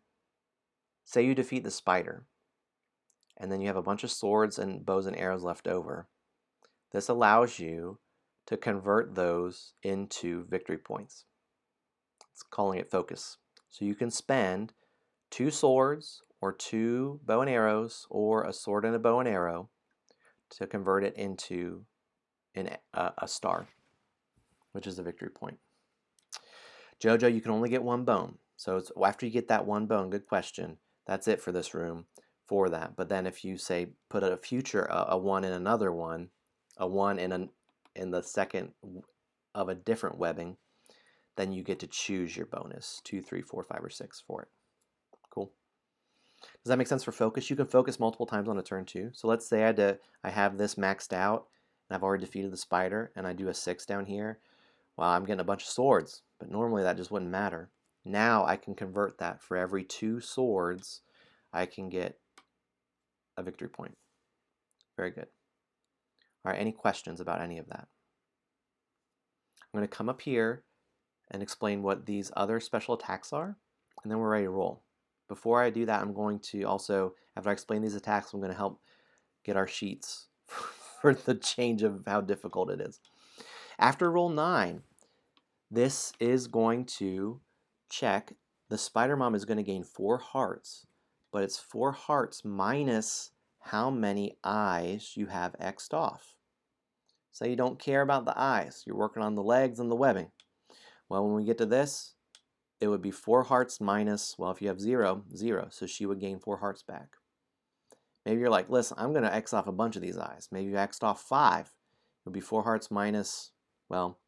say you defeat the spider, and then you have a bunch of swords and bows and arrows left over. This allows you to convert those into victory points. It's calling it focus. So you can spend 2 swords or 2 bow and arrows or a sword and a bow and arrow to convert it into a star, which is a victory point. Jojo, you can only get 1 bone. So after you get that 1 bone, good question, that's it for this room for that. But then if you say put a 1 in another one, a 1 in the second of a different webbing, then you get to choose your bonus, 2, 3, 4, 5, or 6 for it. Cool. Does that make sense for focus? You can focus multiple times on a turn too. So let's say I have this maxed out, and I've already defeated the spider, and I do a 6 down here. Well, I'm getting a bunch of swords, but normally that just wouldn't matter. Now I can convert that. For every 2 swords, I can get a victory point. Very good. All right, any questions about any of that? I'm going to come up here and explain what these other special attacks are, and then we're ready to roll. Before I do that, I'm going to also, after I explain these attacks, I'm going to help get our sheets for the change of how difficult it is. After roll 9, this is going to check. The Spider Mom is going to gain 4 hearts, but it's 4 hearts minus how many eyes you have X'd off. Say you don't care about the eyes, you're working on the legs and the webbing. Well, when we get to this, it would be 4 hearts minus, well, if you have 0, 0, so she would gain 4 hearts back. Maybe you're like, listen, I'm going to X off a bunch of these eyes. Maybe you X'd off 5. It would be 4 hearts minus, well,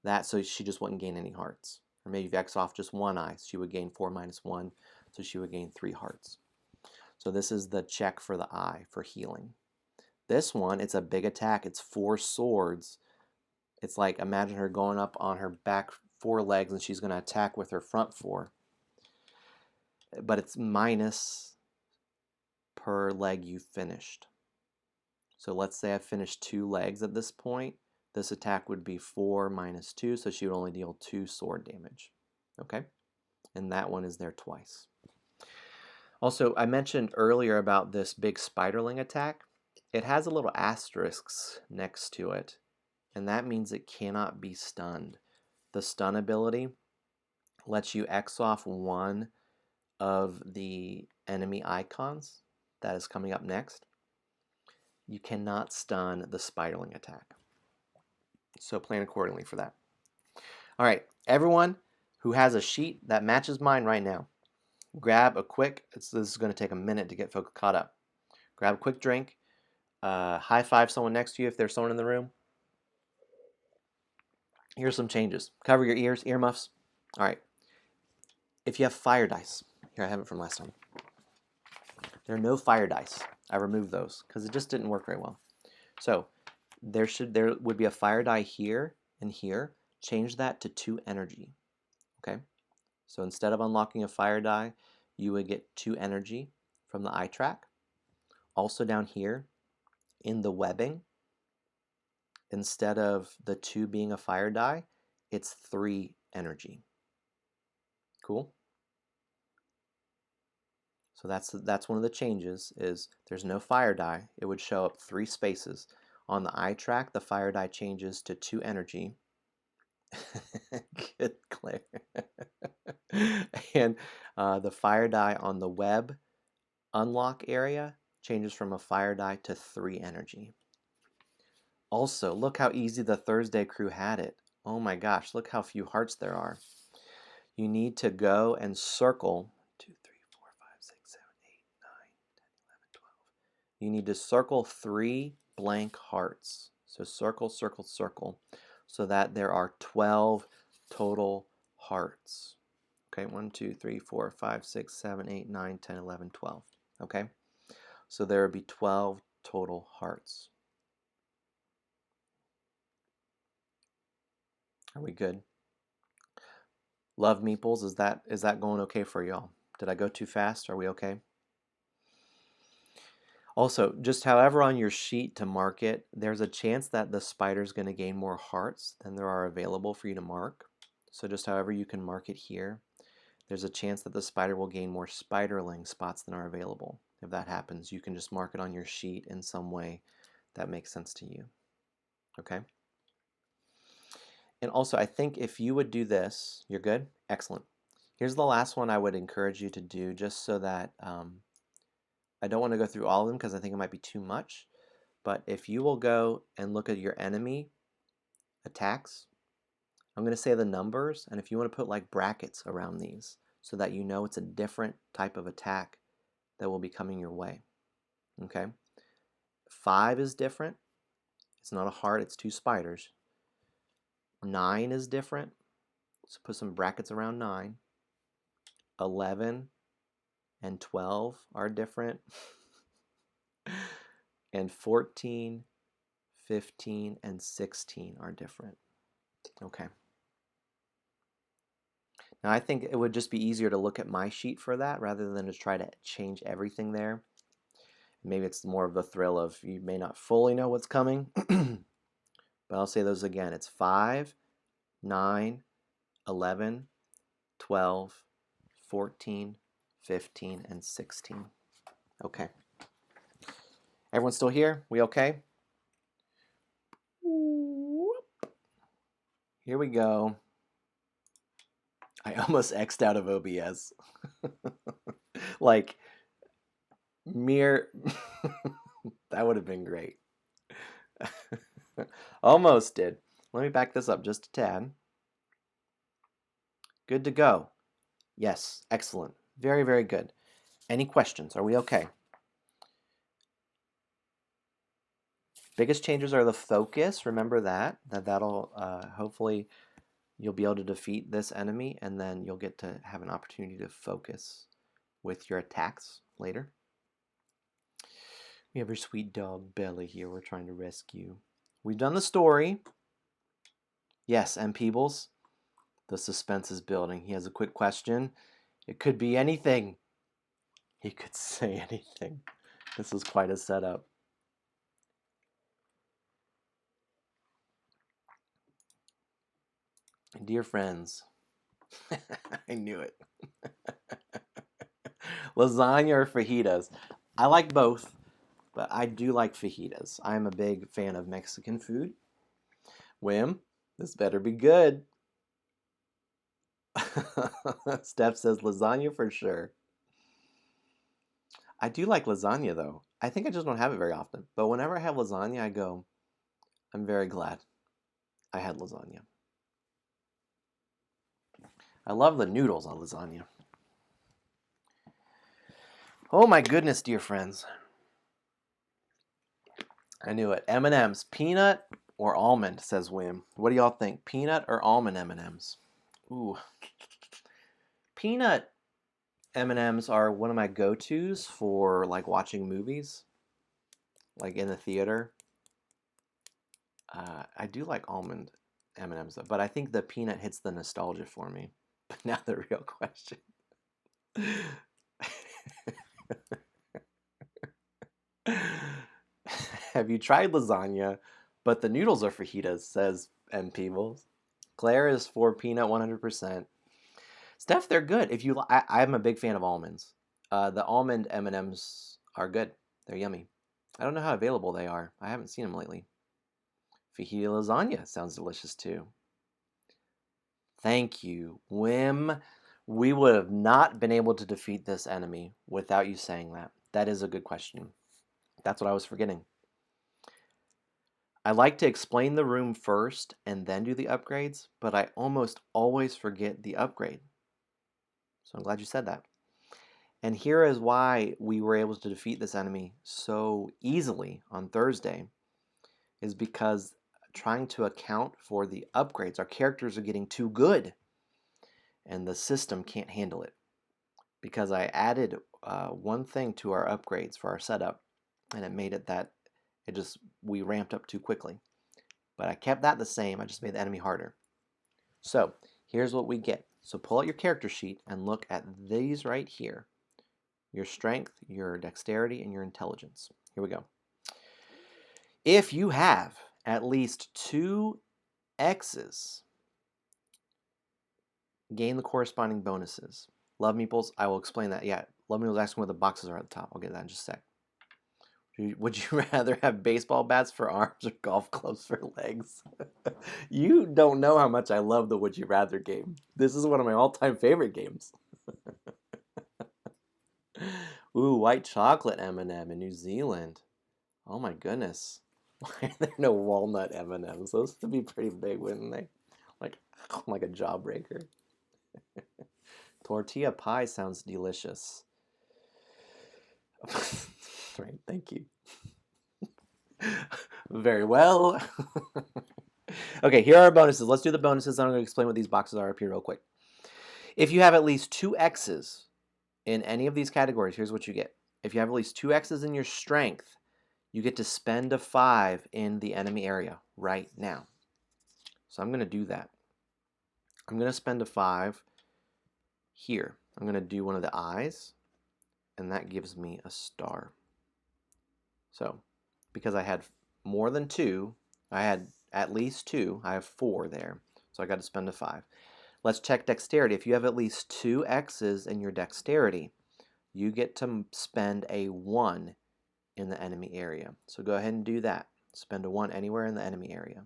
that, so she just wouldn't gain any hearts. Or maybe if you X off just 1 eye, she would gain 4 minus 1, so she would gain 3 hearts. So this is the check for the eye for healing. This one, it's a big attack. It's 4 swords. It's like, imagine her going up on her back 4 legs and she's going to attack with her front 4. But it's minus per leg you finished. So let's say I finished 2 legs at this point. This attack would be 4 minus 2, so she would only deal 2 sword damage. Okay? And that one is there twice. Also, I mentioned earlier about this big spiderling attack. It has a little asterisks next to it, and that means it cannot be stunned. The stun ability lets you X off one of the enemy icons that is coming up next. You cannot stun the spiderling attack. So plan accordingly for that. All right, everyone who has a sheet that matches mine right now, grab a quick, this is going to take a minute to get folks caught up. Grab a quick drink, high five someone next to you if there's someone in the room. Here's some changes. Cover your ears, earmuffs. All right. If you have fire dice, here I have it from last time. There are no fire dice. I removed those because it just didn't work very well. So there would be a fire die here and here. Change that to 2 energy. Okay. So instead of unlocking a fire die, you would get 2 energy from the eye track. Also down here in the webbing, instead of the 2 being a fire die, it's 3 energy. Cool? So that's one of the changes is there's no fire die. It would show up 3 spaces. On the eye track, the fire die changes to 2 energy. Good, Claire. And the fire die on the web unlock area changes from a fire die to 3 energy. Also, look how easy the Thursday crew had it. Oh my gosh, look how few hearts there are. You need to go and circle 2, 3, 4, 5, 6, 7, 8, 9, 10, 11, 12. You need to circle 3 blank hearts. So circle, circle, circle, so that there are 12 total hearts. Okay, 1, 2, 3, 4, 5, 6, 7, 8, 9, 10, 11, 12. Okay, so there would be 12 total hearts. Are we good? Love meeples, is that going okay for y'all? Did I go too fast? Are we okay? Also, just however on your sheet to mark it, there's a chance that the spider's going to gain more hearts than there are available for you to mark. So just however you can mark it here, there's a chance that the spider will gain more spiderling spots than are available. If that happens, you can just mark it on your sheet in some way that makes sense to you. Okay? And also, I think if you would do this, you're good? Excellent. Here's the last one I would encourage you to do just so that I don't want to go through all of them because I think it might be too much. But if you will go and look at your enemy attacks, I'm going to say the numbers, and if you want to put like brackets around these so that you know it's a different type of attack that will be coming your way. Okay? 5 is different. It's not a heart, it's 2 spiders. 9 is different, so put some brackets around 9. 11 and 12 are different. And 14, 15, and 16 are different. Okay. Now I think it would just be easier to look at my sheet for that rather than to try to change everything there. Maybe it's more of the thrill of you may not fully know what's coming. But I'll say those again. It's 5, 9, 11, 12, 14, 15, and 16. Okay. Everyone still here? We okay? Here we go. I almost X'd out of OBS. Like, mere... that would have been great. Almost did. Let me back this up just a tad. Good to go. Yes, excellent. Very, very good. Any questions? Are we okay? Biggest changes are the focus. Remember that'll hopefully you'll be able to defeat this enemy, and then you'll get to have an opportunity to focus with your attacks later. We have your sweet dog Bella here we're trying to rescue. We've done the story. Yes, M. Peebles. The suspense is building. He has a quick question. It could be anything. He could say anything. This is quite a setup. Dear friends, I knew it. Lasagna or fajitas? I like both, but I do like fajitas. I'm a big fan of Mexican food. Wim, this better be good. Steph says lasagna for sure. I do like lasagna though. I think I just don't have it very often. But whenever I have lasagna, I go, I'm very glad I had lasagna. I love the noodles on lasagna. Oh my goodness, dear friends. I knew it. M&M's, peanut or almond, says Wim. What do y'all think? Peanut or almond M&M's? Ooh. Peanut M&M's are one of my go-tos for like watching movies, like in the theater. I do like almond M&M's though, but I think the peanut hits the nostalgia for me. But now the real question. Have you tried lasagna, but the noodles are fajitas, says M. Peebles. Claire is for peanut 100%. Steph, they're good. If you, I'm a big fan of almonds. The almond M&Ms are good. They're yummy. I don't know how available they are. I haven't seen them lately. Fajita lasagna sounds delicious too. Thank you, Wim. We would have not been able to defeat this enemy without you saying that. That is a good question. That's what I was forgetting. I like to explain the room first and then do the upgrades, but I almost always forget the upgrade. So I'm glad you said that. And here is why we were able to defeat this enemy so easily on Thursday, is because trying to account for the upgrades, our characters are getting too good, and the system can't handle it. Because I added one thing to our upgrades for our setup, and it made it that we ramped up too quickly. But I kept that the same, I just made the enemy harder. So here's what we get. So pull out your character sheet and look at these right here. Your strength, your dexterity, and your intelligence. Here we go. If you have at least 2 X's, gain the corresponding bonuses. Love Meeples, I will explain that. Yeah, Love Meeples asking where the boxes are at the top. I'll get that in just a sec. Would you rather have baseball bats for arms or golf clubs for legs? You don't know how much I love the Would You Rather game. This is one of my all-time favorite games. Ooh, white chocolate M&M in New Zealand. Oh my goodness. Why are there no walnut M&Ms? Those would be pretty big, wouldn't they? Like a jawbreaker. Tortilla pie sounds delicious. Right, thank you. Very well. Okay, here are our bonuses. Let's do the bonuses. I'm going to explain what these boxes are up here real quick. If you have at least 2 X's in any of these categories, here's what you get. If you have at least 2 X's in your strength, you get to spend a 5 in the enemy area right now. So I'm going to do that. I'm going to spend a 5 here. I'm going to do one of the eyes, and that gives me a star. So, because I had more than 2, I had at least 2, I have 4 there. So I got to spend a 5. Let's check dexterity. If you have at least 2 X's in your dexterity, you get to spend a 1 in the enemy area. So go ahead and do that. Spend a 1 anywhere in the enemy area.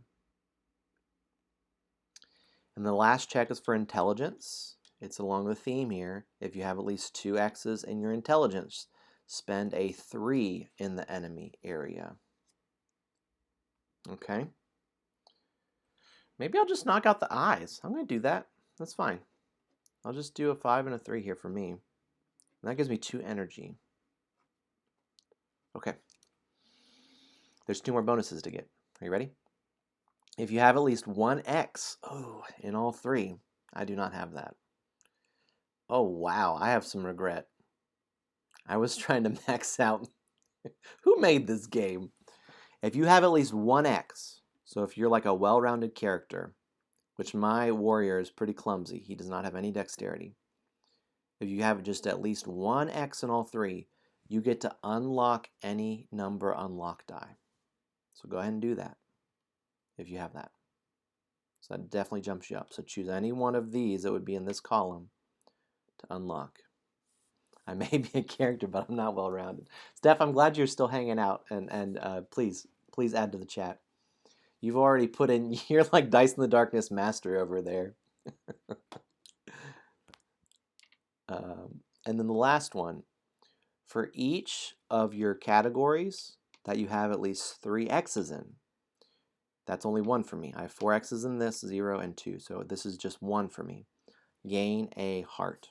And the last check is for intelligence. It's along the theme here. If you have at least 2 X's in your intelligence, spend a 3 in the enemy area. Okay. Maybe I'll just knock out the eyes. I'm going to do that. That's fine. I'll just do a 5 and a 3 here for me. And that gives me 2 energy. Okay. There's 2 more bonuses to get. Are you ready? If you have at least 1 X in all 3, I do not have that. Oh, wow. I have some regret. I was trying to max out. Who made this game? If you have at least 1 X, so if you're like a well-rounded character, which my warrior is pretty clumsy, he does not have any dexterity. If you have just at least 1 X in all 3, you get to unlock any number unlock die. So go ahead and do that if you have that. So that definitely jumps you up. So choose any one of these that would be in this column to unlock. I may be a character, but I'm not well-rounded. Steph, I'm glad you're still hanging out, and please add to the chat. You've already put in, you're like Dice in the Darkness master over there. And then the last one, for each of your categories that you have at least 3 X's in, that's only 1 for me. I have 4 X's in this, 0 and 2, so this is just 1 for me. Gain a heart.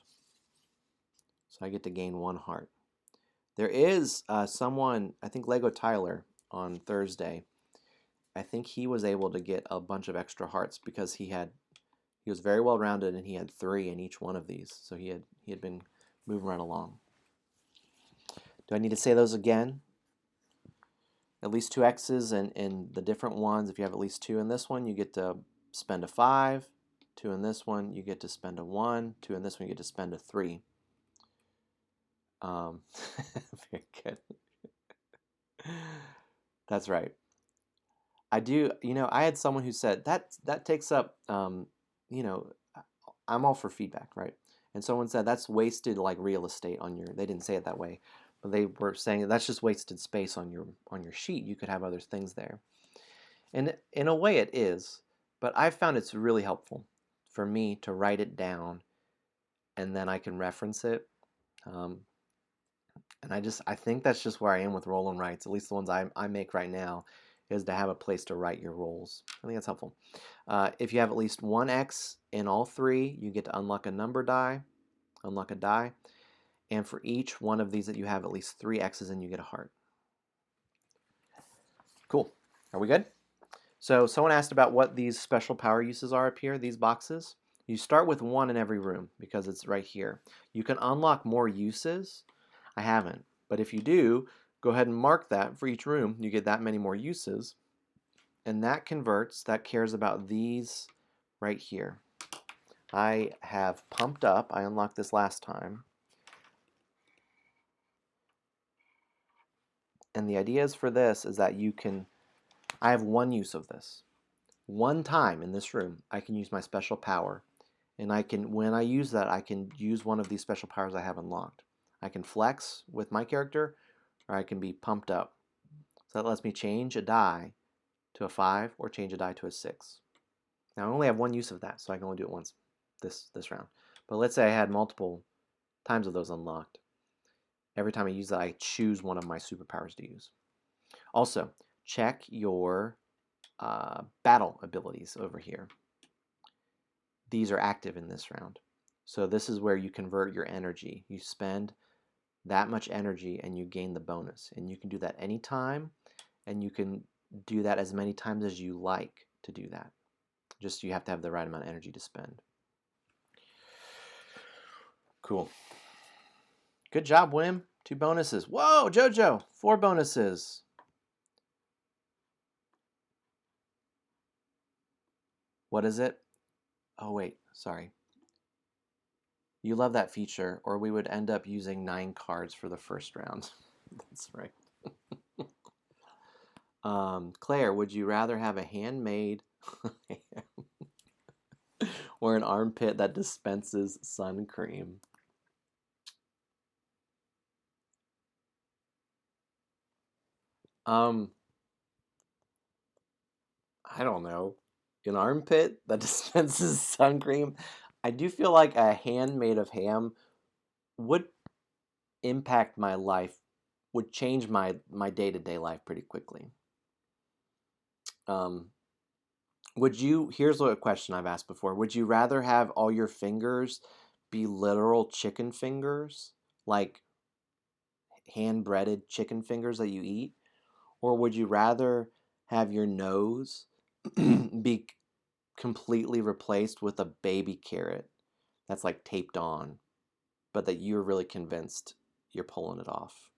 So I get to gain 1 heart. There is someone, I think Lego Tyler on Thursday, I think he was able to get a bunch of extra hearts because he was very well rounded and he had 3 in each one of these. So he had been moving right along. Do I need to say those again? At least 2 X's in the different ones. If you have at least 2 in this one, you get to spend a 5. 2 in this one, you get to spend a 1. 2 in this one, you get to spend a 3. Very good. That's right. I do, I had someone who said that takes up, I'm all for feedback, right? And someone said that's wasted like real estate on your, they didn't say it that way, but they were saying that's just wasted space on your sheet. You could have other things there. And in a way it is, but I've found it's really helpful for me to write it down and then I can reference it. And I think that's just where I am with roll and writes, at least the ones I make right now, is to have a place to write your rolls. I think that's helpful. If you have at least 1 X in all 3, you get to unlock a number die, unlock a die. And for each one of these that you have at least 3 X's in, you get a heart. Cool. Are we good? So someone asked about what these special power uses are up here, these boxes. You start with 1 in every room because it's right here. You can unlock more uses. I haven't, but if you do, go ahead and mark that for each room. You get that many more uses, and that converts, that cares about these right here. I have pumped up, I unlocked this last time, and the idea is for this is that you can, I have 1 use of this. 1 time in this room, I can use my special power, and I can, when I use that, I can use one of these special powers I have unlocked. I can flex with my character, or I can be pumped up. So that lets me change a die to a 5 or change a die to a 6. Now I only have 1 use of that, so I can only do it once this round. But let's say I had multiple times of those unlocked. Every time I use that, I choose one of my superpowers to use. Also, check your battle abilities over here. These are active in this round. So this is where you convert your energy. You spend that much energy and you gain the bonus. And you can do that anytime, and you can do that as many times as you like to do that. Just you have to have the right amount of energy to spend. Cool. Good job, Wim. 2 bonuses. Whoa, Jojo, 4 bonuses. What is it? Oh, wait, sorry. You love that feature, or we would end up using 9 cards for the first round. That's right. Claire, would you rather have a handmade or an armpit that dispenses sun cream? I don't know. an armpit that dispenses sun cream. I do feel like a hand made of ham would impact my life, would change my day-to-day life pretty quickly. Here's a question I've asked before. Would you rather have all your fingers be literal chicken fingers, like hand-breaded chicken fingers that you eat? Or would you rather have your nose be completely replaced with a baby carrot that's like taped on, but that you're really convinced you're pulling it off?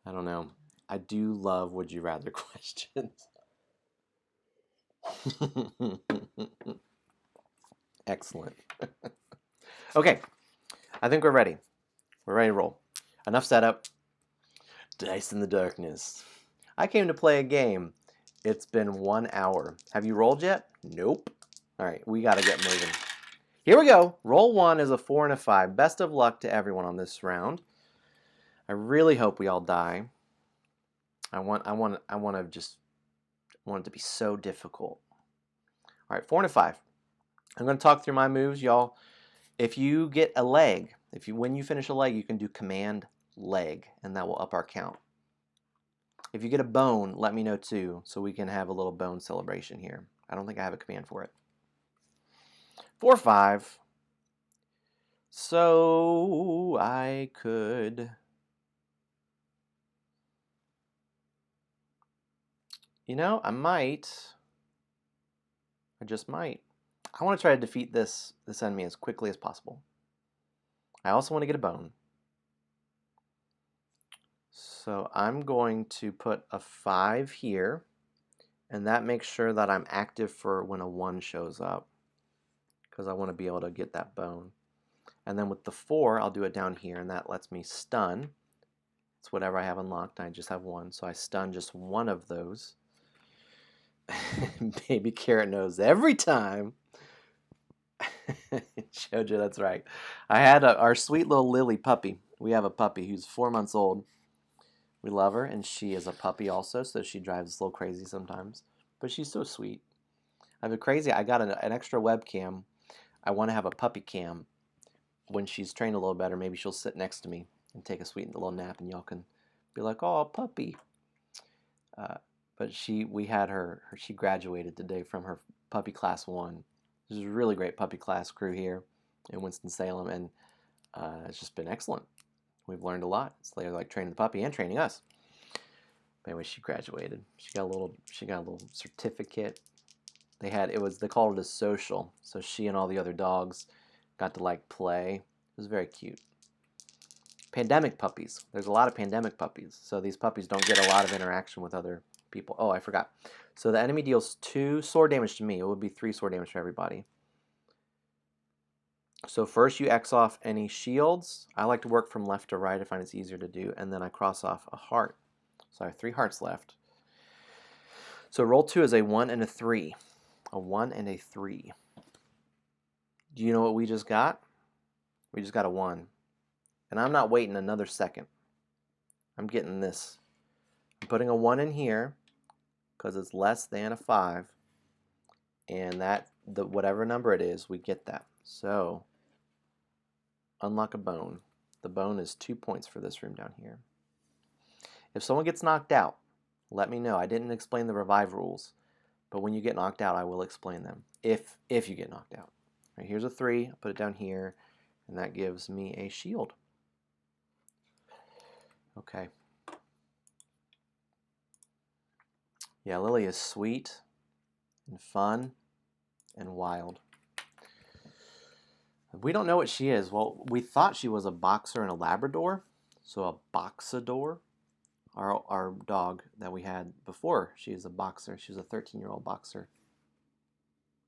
I don't know. I do love would you rather questions. Excellent. Okay, I think we're ready. We're ready to roll. Enough setup. Dice in the darkness. I came to play a game. It's been 1 hour. Have you rolled yet? Nope. All right, we got to get moving. Here we go. Roll 1 is a 4 and a 5. Best of luck to everyone on this round. I really hope we all die. I want it to be so difficult. All right, 4 and a 5. I'm going to talk through my moves, y'all. If you get a leg, when you finish a leg, you can do command leg, and that will up our count. If you get a bone, let me know too, so we can have a little bone celebration here. I don't think I have a command for it. 4, 5. So I could, I just might. I want to try to defeat this enemy as quickly as possible. I also want to get a bone. So I'm going to put a 5 here, and that makes sure that I'm active for when a 1 shows up, because I want to be able to get that bone. And then with the 4, I'll do it down here, and that lets me stun. It's whatever I have unlocked. I just have 1, so I stun just one of those. Baby carrot knows every time. Jojo, that's right. I had our sweet little Lily puppy. We have a puppy who's 4 months old. We love her, and she is a puppy also, so she drives us a little crazy sometimes. But she's so sweet. I got an extra webcam. I want to have a puppy cam. When she's trained a little better, maybe she'll sit next to me and take a sweet little nap, and y'all can be like, "Oh, puppy." But she graduated today from her puppy class 1. There's a really great puppy class crew here in Winston-Salem, and it's just been excellent. We've learned a lot. It's like training the puppy and training us. But anyway, she graduated. She got a little certificate. They called it a social. So she and all the other dogs got to play. It was very cute. Pandemic puppies. There's a lot of pandemic puppies. So these puppies don't get a lot of interaction with other people. Oh, I forgot. So the enemy deals 2 sword damage to me. It would be 3 sword damage for everybody. So first you X off any shields. I like to work from left to right. I find it's easier to do. And then I cross off a heart. So I have 3 hearts left. So roll 2 is a 1 and a 3. A 1 and a 3. Do you know what we just got? We just got a 1. And I'm not waiting another second. I'm getting this. I'm putting a 1 in here because it's less than a 5. And whatever number it is, we get that. So unlock a bone. The bone is 2 points for this room down here. If someone gets knocked out, let me know. I didn't explain the revive rules, but when you get knocked out, I will explain them. If you get knocked out. All right, here's a 3. I'll put it down here, and that gives me a shield. Okay. Yeah, Lily is sweet and fun and wild. We don't know what she is. Well, we thought she was a boxer and a Labrador. So a boxador, our dog that we had before she was a boxer. She was a 13-year-old boxer.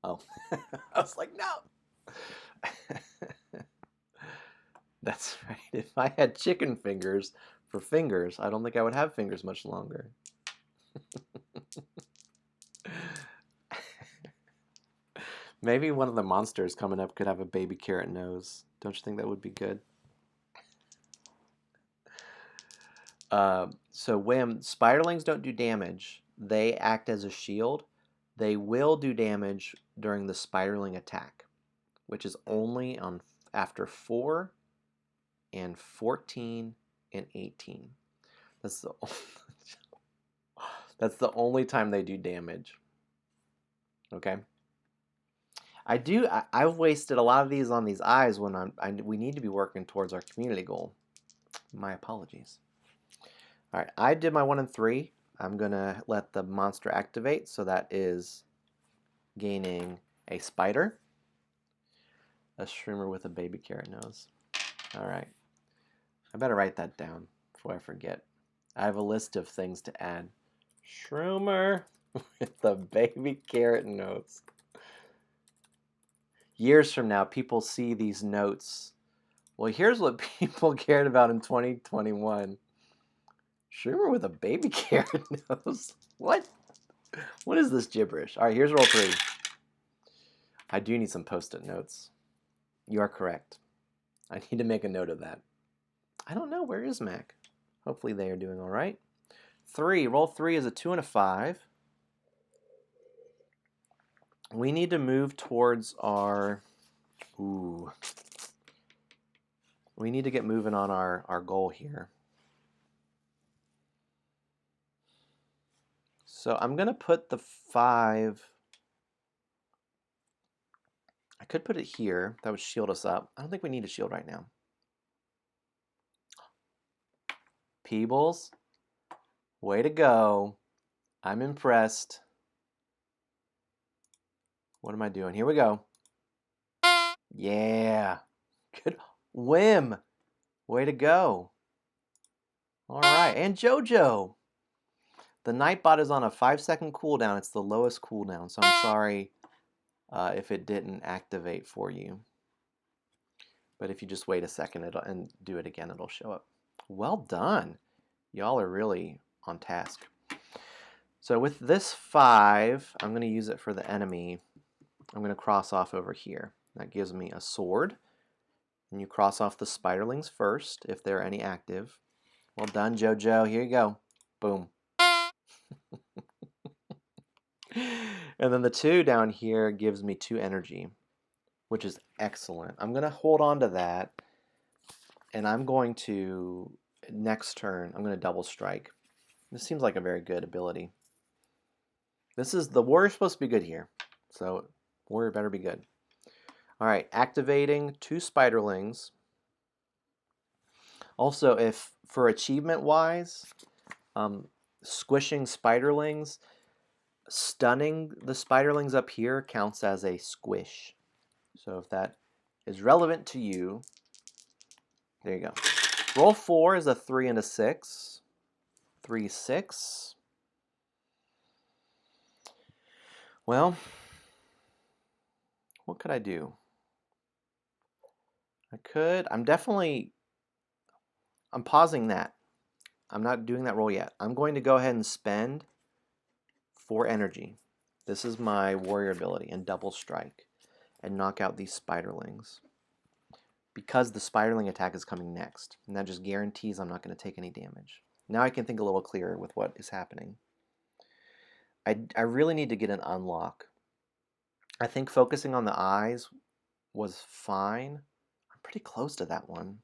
Oh, I was like, no. That's right. If I had chicken fingers for fingers, I don't think I would have fingers much longer. Maybe one of the monsters coming up could have a baby carrot nose. Don't you think that would be good? So Spiderlings don't do damage. They act as a shield, They will do damage during the spiraling attack, which is only on after 4 and 14 and 18. That's the that's the only time they do damage. Okay. I've wasted a lot of these on these eyes when we need to be working towards our community goal. My apologies. All right, I did my 1 and 3. I'm gonna let the monster activate, so that is gaining a spider, a shroomer with a baby carrot nose. All right, I better write that down before I forget. I have a list of things to add. Shroomer with the baby carrot nose. Years from now, people see these notes. Well, here's what people cared about in 2021. Shroomer with a baby carrot nose. What? What is this gibberish? All right, here's roll 3. I do need some post-it notes. You are correct. I need to make a note of that. I don't know. Where is Mac? Hopefully they are doing all right. 3. Roll 3 is a 2 and a 5. We need to move towards our... Ooh. We need to get moving on our goal here. So I'm going to put the 5... I could put it here. That would shield us up. I don't think we need a shield right now. Peebles, way to go. I'm impressed. What am I doing? Here we go. Yeah. Good. Whim. Way to go. All right. And JoJo. The Nightbot is on a 5-second cooldown. It's the lowest cooldown, so I'm sorry if it didn't activate for you. But if you just wait a second and do it again, it'll show up. Well done. Y'all are really on task. So with this 5, I'm going to use it for the enemy. I'm going to cross off over here. That gives me a sword. And you cross off the spiderlings first, if there are any active. Well done, JoJo. Here you go. Boom. And then the 2 down here gives me 2 energy, which is excellent. I'm going to hold on to that, and I'm going to, next turn, I'm going to double strike. This seems like a very good ability. This is, the warrior's supposed to be good here, so warrior better be good. All right, activating 2 spiderlings. Also, if for achievement-wise, squishing spiderlings, stunning the spiderlings up here counts as a squish. So if that is relevant to you, there you go. Roll 4 is a 3 and a 6. 3, 6. Well, what could I do? I'm pausing that. I'm not doing that roll yet. I'm going to go ahead and spend 4 energy. This is my warrior ability, and double strike, and knock out these spiderlings. Because the spiderling attack is coming next, and that just guarantees I'm not going to take any damage. Now I can think a little clearer with what is happening. I really need to get an unlock. I think focusing on the eyes was fine. I'm pretty close to that one.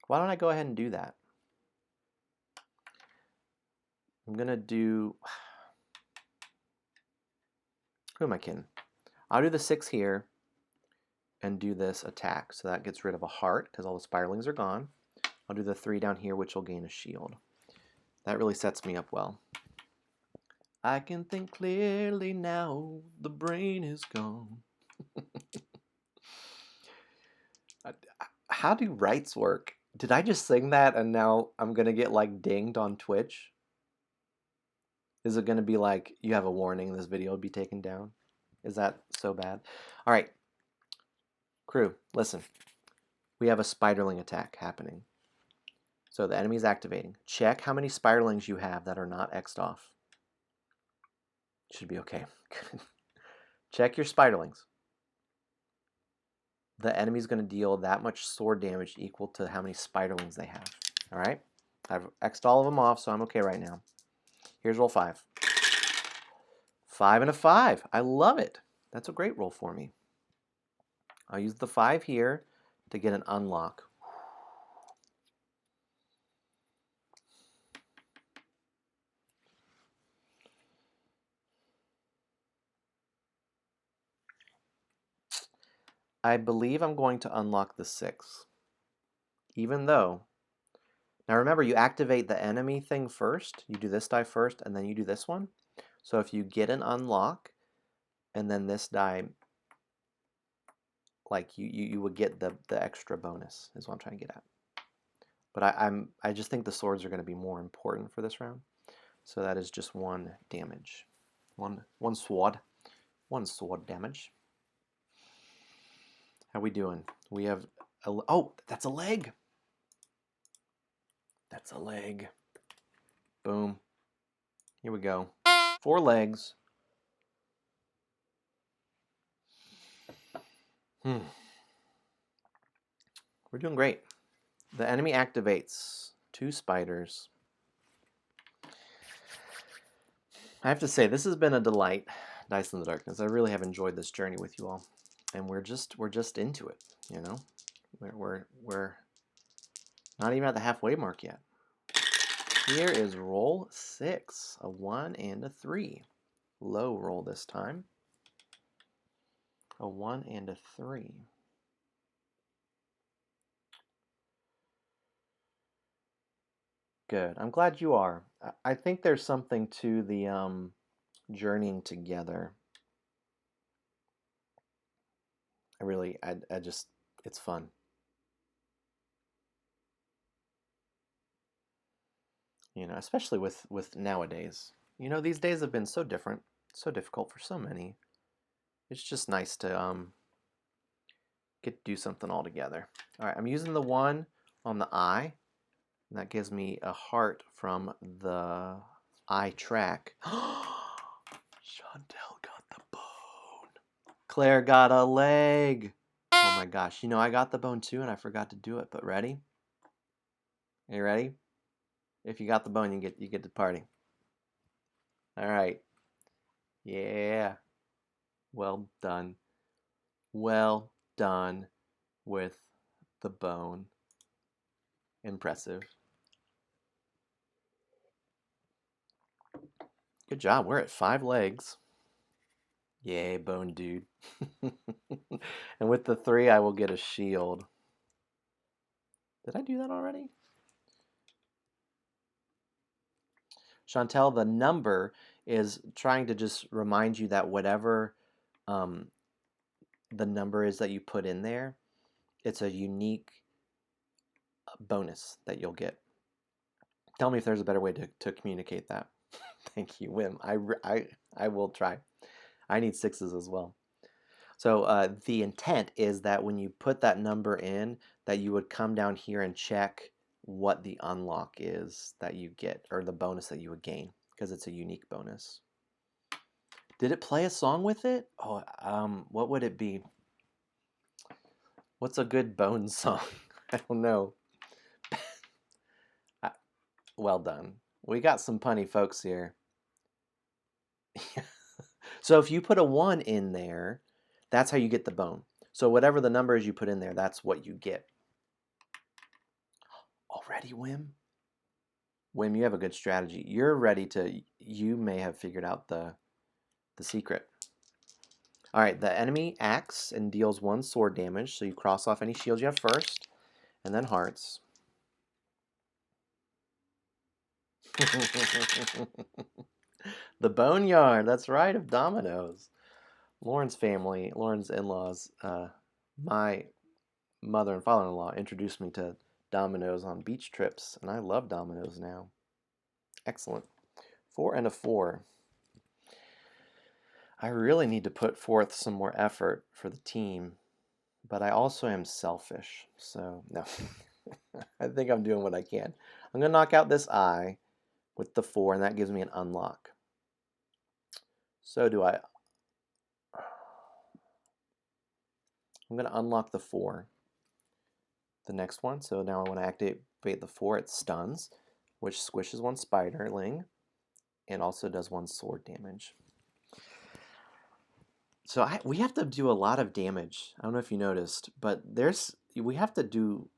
Why don't I go ahead and do that? I'm going to do... Who am I kidding? I'll do the 6 here and do this attack. So that gets rid of a heart because all the spiralings are gone. I'll do the 3 down here, which will gain a shield. That really sets me up well. I can think clearly now, the brain is gone. How do rights work? Did I just sing that and now I'm going to get like dinged on Twitch? Is it going to be like, you have a warning, this video will be taken down? Is that so bad? All right, crew, listen. We have a spiderling attack happening. So the enemy is activating. Check how many spiderlings you have that are not X'd off. Should be okay. Check your spiderlings. The enemy's going to deal that much sword damage equal to how many spiderlings they have. All right? I've X'd all of them off, so I'm okay right now. Here's roll 5. 5 and a 5. I love it. That's a great roll for me. I'll use the 5 here to get an unlock. I believe I'm going to unlock the 6. Even though, now remember, you activate the enemy thing first. You do this die first, and then you do this one. So if you get an unlock, and then this die, like you would get the extra bonus, is what I'm trying to get at. But I just think the swords are going to be more important for this round. So that is just 1 damage. One sword. 1 sword damage. How we doing? We have oh, that's a leg. That's a leg. Boom. Here we go. 4 legs. We're doing great. The enemy activates 2 spiders. I have to say, this has been a delight, Dice in the Darkness. I really have enjoyed this journey with you all, and we're just into it. You know, we're not even at the halfway mark yet. Here is roll 6, a 1 and a 3. Low roll this time. A 1 and a 3. Good. I'm glad you are. I think there's something to the journeying together. I just, it's fun. You know, especially with nowadays. You know, these days have been so different, so difficult for so many. It's just nice to get to do something all together. All right, I'm using the 1 on the eye, and that gives me a heart from the eye track. Chantel got the bone. Claire got a leg. Oh my gosh, you know, I got the bone too, and I forgot to do it, but ready? Are you ready? If you got the bone, you get to party. All right. Yeah. Well done. Well done with the bone. Impressive. Good job. We're at 5 legs. Yay, bone dude. And with the 3, I will get a shield. Did I do that already? Chantel, the number is trying to just remind you that whatever the number is that you put in there, it's a unique bonus that you'll get. Tell me if there's a better way to communicate that. Thank you, Wim. I will try. I need 6s as well. So the intent is that when you put that number in, that you would come down here and check what the unlock is that you get, or the bonus that you would gain, because it's a unique bonus. Did it play a song with it? Oh, what would it be? What's a good bone song? I don't know. Well done. We got some punny folks here. So if you put a 1 in there, that's how you get the bone. So whatever the number is you put in there, that's what you get. Already, Wim? Wim, you have a good strategy. You're ready to, you may have figured out the secret. All right, the enemy acts and deals 1 sword damage, so you cross off any shields you have first, and then hearts. The Boneyard, that's right, of Domino's. Lauren's family, Lauren's in-laws, my mother and father-in-law introduced me to Domino's on beach trips, and I love Domino's now. Excellent. 4 and a 4. I really need to put forth some more effort for the team, but I also am selfish, so no. I think I'm doing what I can. I'm going to knock out this eye with the 4, and that gives me an unlock. So do I. I'm going to unlock the 4. The next one, so now when I activate the 4, it stuns, which squishes 1 spiderling, and also does 1 sword damage. So we have to do a lot of damage. I don't know if you noticed, but we have to do.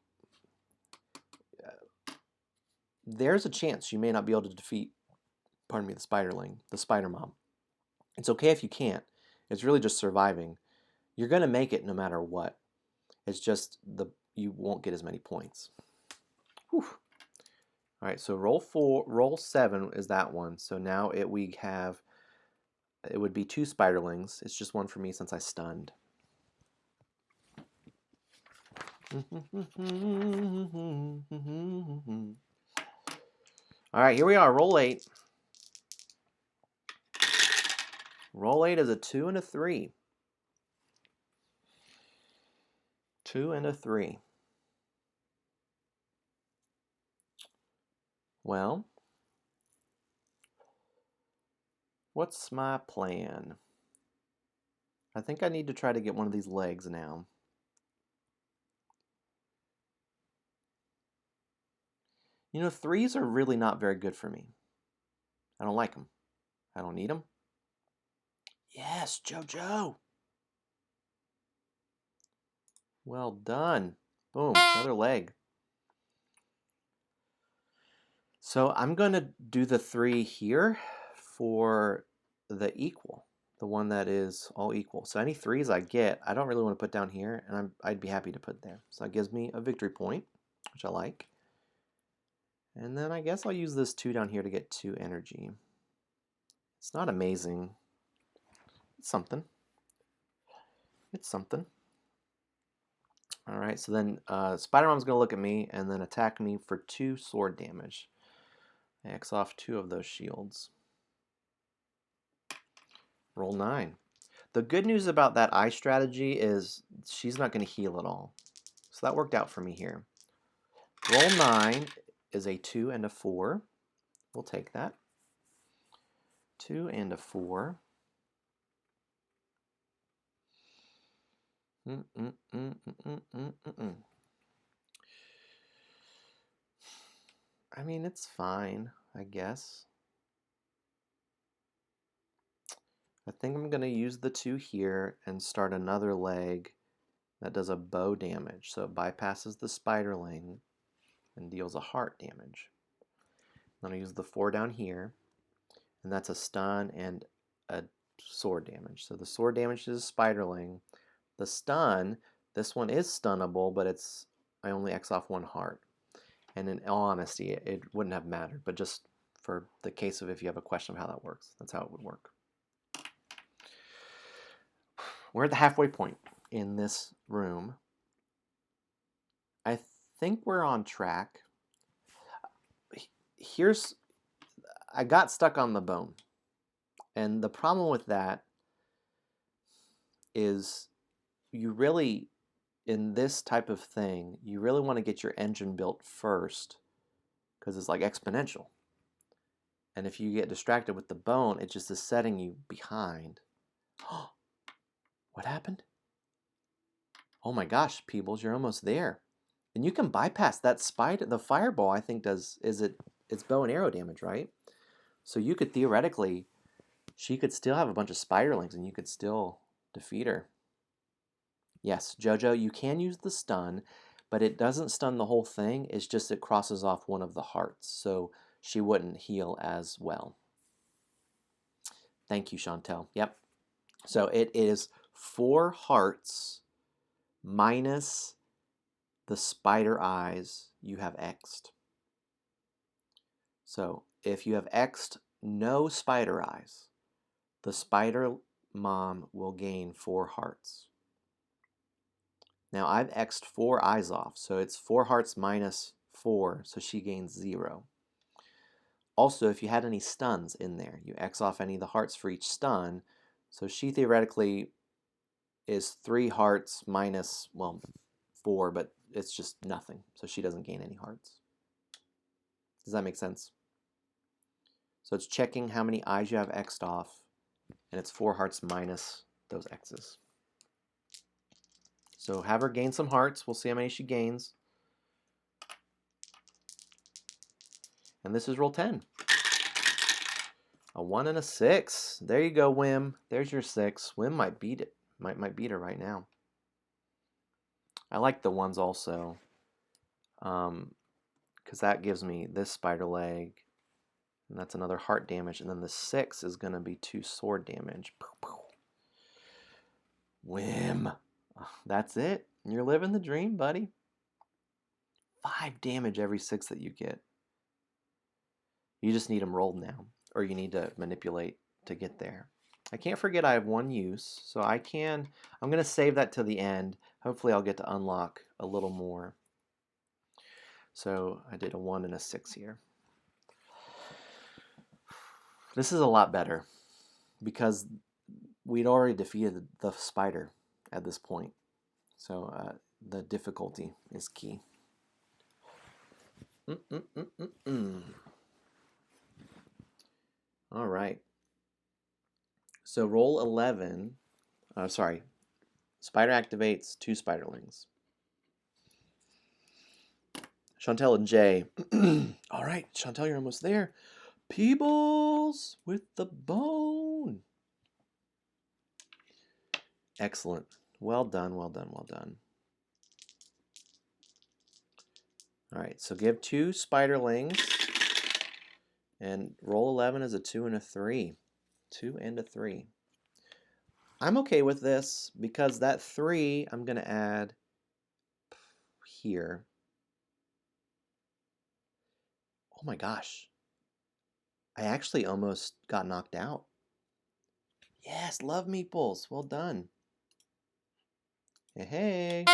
There's a chance you may not be able to defeat, pardon me, the spiderling, the spider mom. It's okay if you can't. It's really just surviving. You're gonna make it no matter what. It's just you won't get as many points. Whew. All right, so roll 7 is that one. So now it would be 2 spiderlings. It's just one for me since I stunned. All right, here we are. Roll 8. Roll 8 is a 2 and a 3. 2 and a 3. Well, what's my plan? I think I need to try to get one of these legs now. You know, 3s are really not very good for me. I don't like them. I don't need them. Yes, JoJo. Well done. Boom, another leg. So I'm going to do the 3 here for the equal, the one that is all equal. So any 3s I get, I don't really want to put down here, and I'd be happy to put there. So that gives me a victory point, which I like. And then I guess I'll use this 2 down here to get 2 energy. It's not amazing. It's something. It's something. All right, so then Spider-Mom's going to look at me and then attack me for 2 sword damage. I X off 2 of those shields. Roll 9. The good news about that eye strategy is she's not going to heal at all. So that worked out for me here. Roll 9 is a 2 and a 4. We'll take that. 2 and a 4. I mean, it's fine, I guess. I think I'm going to use the 2 here and start another leg that does a bow damage. So it bypasses the spiderling and deals a heart damage. I'm going to use the 4 down here, and that's a stun and a sword damage. So the sword damage is spiderling. The stun, this one is stunnable, but I only X off 1 heart. And in all honesty, it wouldn't have mattered, but just for the case of if you have a question of how that works, that's how it would work. We're at the halfway point in this room. I think we're on track. I got stuck on the bone. And the problem with that is you really, in this type of thing, you really want to get your engine built first because it's like exponential. And if you get distracted with the bone, it just is setting you behind. What happened? Oh my gosh, Peebles, you're almost there. And you can bypass that spider. The fireball, I think, it's bow and arrow damage, right? So you could theoretically, she could still have a bunch of spiderlings and you could still defeat her. Yes, JoJo, you can use the stun, but it doesn't stun the whole thing. It's just it crosses off one of the hearts, so she wouldn't heal as well. Thank you, Chantel. Yep. So it is 4 hearts minus the spider eyes you have X'd. So if you have X'd no spider eyes, the spider mom will gain 4 hearts. Now I've X'd 4 eyes off, so it's 4 hearts minus 4, so she gains 0. Also, if you had any stuns in there, you X off any of the hearts for each stun, so she theoretically is 3 hearts minus, well, 4, but it's just nothing, so she doesn't gain any hearts. Does that make sense? So it's checking how many eyes you have X'd off, and it's 4 hearts minus those X's. So have her gain some hearts. We'll see how many she gains. And this is roll 10. A 1 and a 6. There you go, Wim. There's your 6. Wim might beat it. Might beat her right now. I like the 1s also. Because that gives me this spider leg. And that's another heart damage. And then the 6 is going to be 2 sword damage. Wim. That's it. You're living the dream, buddy. 5 damage every 6 that you get. You just need them rolled now. Or you need to manipulate to get there. I can't forget I have 1 use. So I'm going to save that to the end. Hopefully I'll get to unlock a little more. So I did a 1 and a 6 here. This is a lot better because we'd already defeated the spider at this point. So the difficulty is key. All right. So roll 11. Sorry. Spider activates 2 spiderlings. Chantel and Jay. All right, Chantel, you're almost there. Peebles with the bone. Excellent. Well done, well done, well done. All right, so give 2 spiderlings. And roll 11 is a 2 and a 3. 2 and a 3. I'm okay with this because that 3 I'm going to add here. Oh my gosh. I actually almost got knocked out. Yes, love meeples. Well done. Hey.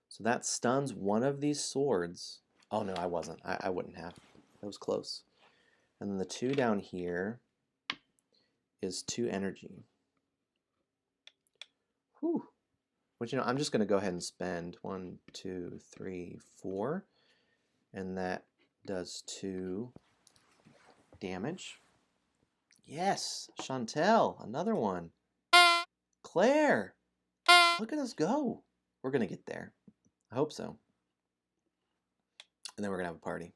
So that stuns one of these swords. Oh no, I wasn't. I wouldn't have. That was close. And then the 2 down here is 2 energy. Whew. But you know, I'm just going to go ahead and spend 1, 2, 3, 4. And that does 2 damage. Yes, Chantel, another one. Claire, look at us go. We're going to get there. I hope so. And then we're going to have a party.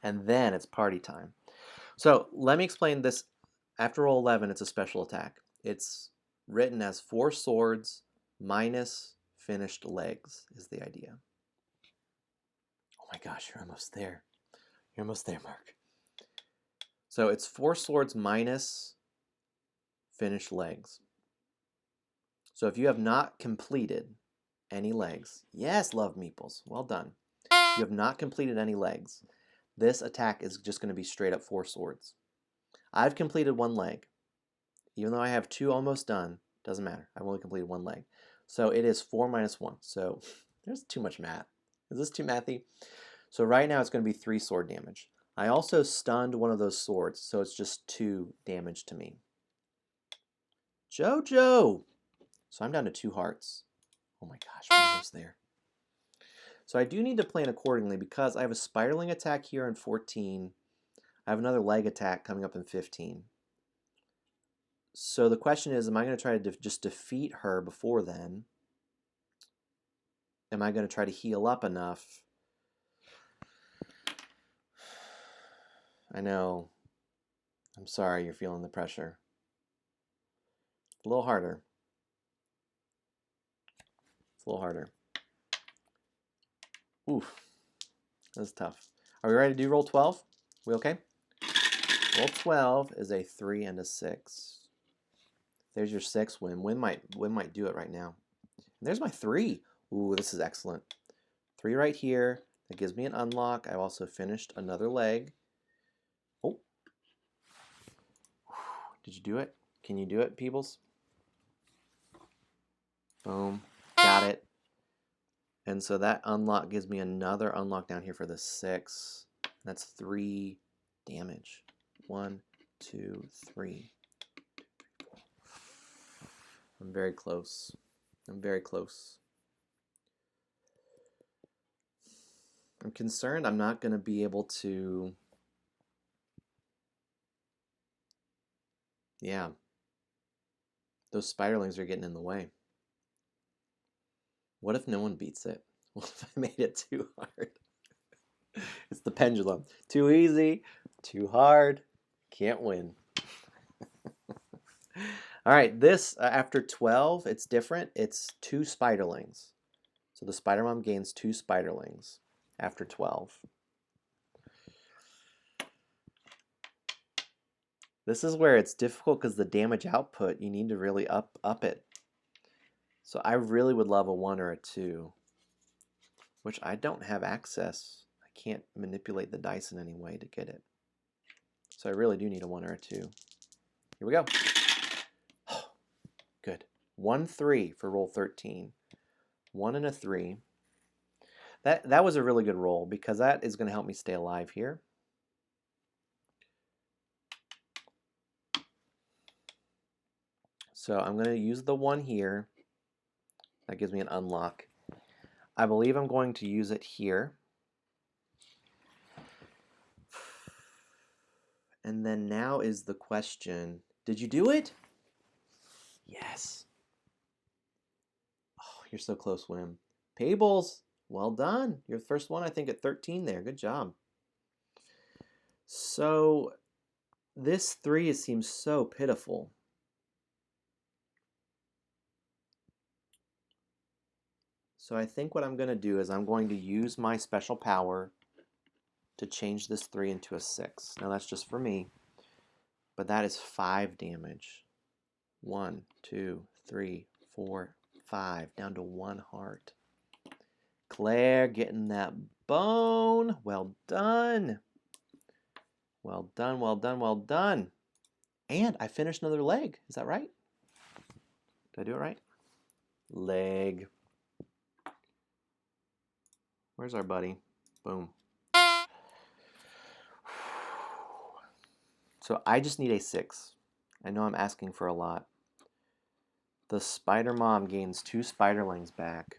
And then it's party time. So let me explain this. After roll 11, it's a special attack. It's written as 4 swords minus finished legs is the idea. Oh my gosh, you're almost there. You're almost there, Mark. So it's 4 swords minus finished legs. So if you have not completed any legs, yes, love meeples, well done. If you have not completed any legs, this attack is just going to be straight up 4 swords. I've completed 1 leg. Even though I have 2 almost done, doesn't matter. I've only completed 1 leg. So it is 4 minus 1. So there's too much math. Is this too mathy? So right now it's going to be 3 sword damage. I also stunned one of those swords, so it's just 2 damage to me. Jojo! So I'm down to 2 hearts. Oh my gosh, we're almost there. So I do need to plan accordingly because I have a spiderling attack here in 14. I have another leg attack coming up in 15. So the question is, am I going to try to just defeat her before then? Am I going to try to heal up enough? I know. I'm sorry you're feeling the pressure. A little harder. It's a little harder. Oof. That's tough. Are we ready to do roll 12? We okay? Roll 12 is a 3 and a 6. There's your 6, Wim. Wim might do it right now. And there's my 3. Ooh, this is excellent. 3 right here. That gives me an unlock. I've also finished another leg. Oh. Did you do it? Can you do it, Peebles? Boom. Got it. And so that unlock gives me another unlock down here for the 6. That's 3 damage. 1, 2, 3. I'm very close. I'm very close. I'm concerned I'm not going to be able to... Yeah. Those spiderlings are getting in the way. What if no one beats it? What if I made it too hard? It's the pendulum. Too easy, Too hard. Can't win. All right, this, after 12, it's different. It's 2 spiderlings. So the spider mom gains 2 spiderlings after 12. This is where it's difficult because the damage output, you need to really up it. So I really would love a 1 or a 2, which I don't have access. I can't manipulate the dice in any way to get it. So I really do need a 1 or a 2. Here we go. Good. 1, 3 for roll 13. 1 and a 3. That was a really good roll because that is going to help me stay alive here. So I'm going to use the 1 here. That gives me an unlock. I believe I'm going to use it here. And then now is the question, did you do it? Yes. Oh, you're so close, Wim. Payables, well done. You're the first one, I think, at 13 there. Good job. So this 3 seems so pitiful. So I think what I'm going to do is I'm going to use my special power to change this 3 into a 6. Now that's just for me, but that is 5 damage. 1, 2, 3, 4, 5, down to 1 heart. Claire getting that bone. Well done. Well done, well done, well done. And I finished another leg. Is that right? Did I do it right? Leg. Where's our buddy? Boom. So I just need a 6. I know I'm asking for a lot. The spider mom gains 2 spiderlings back.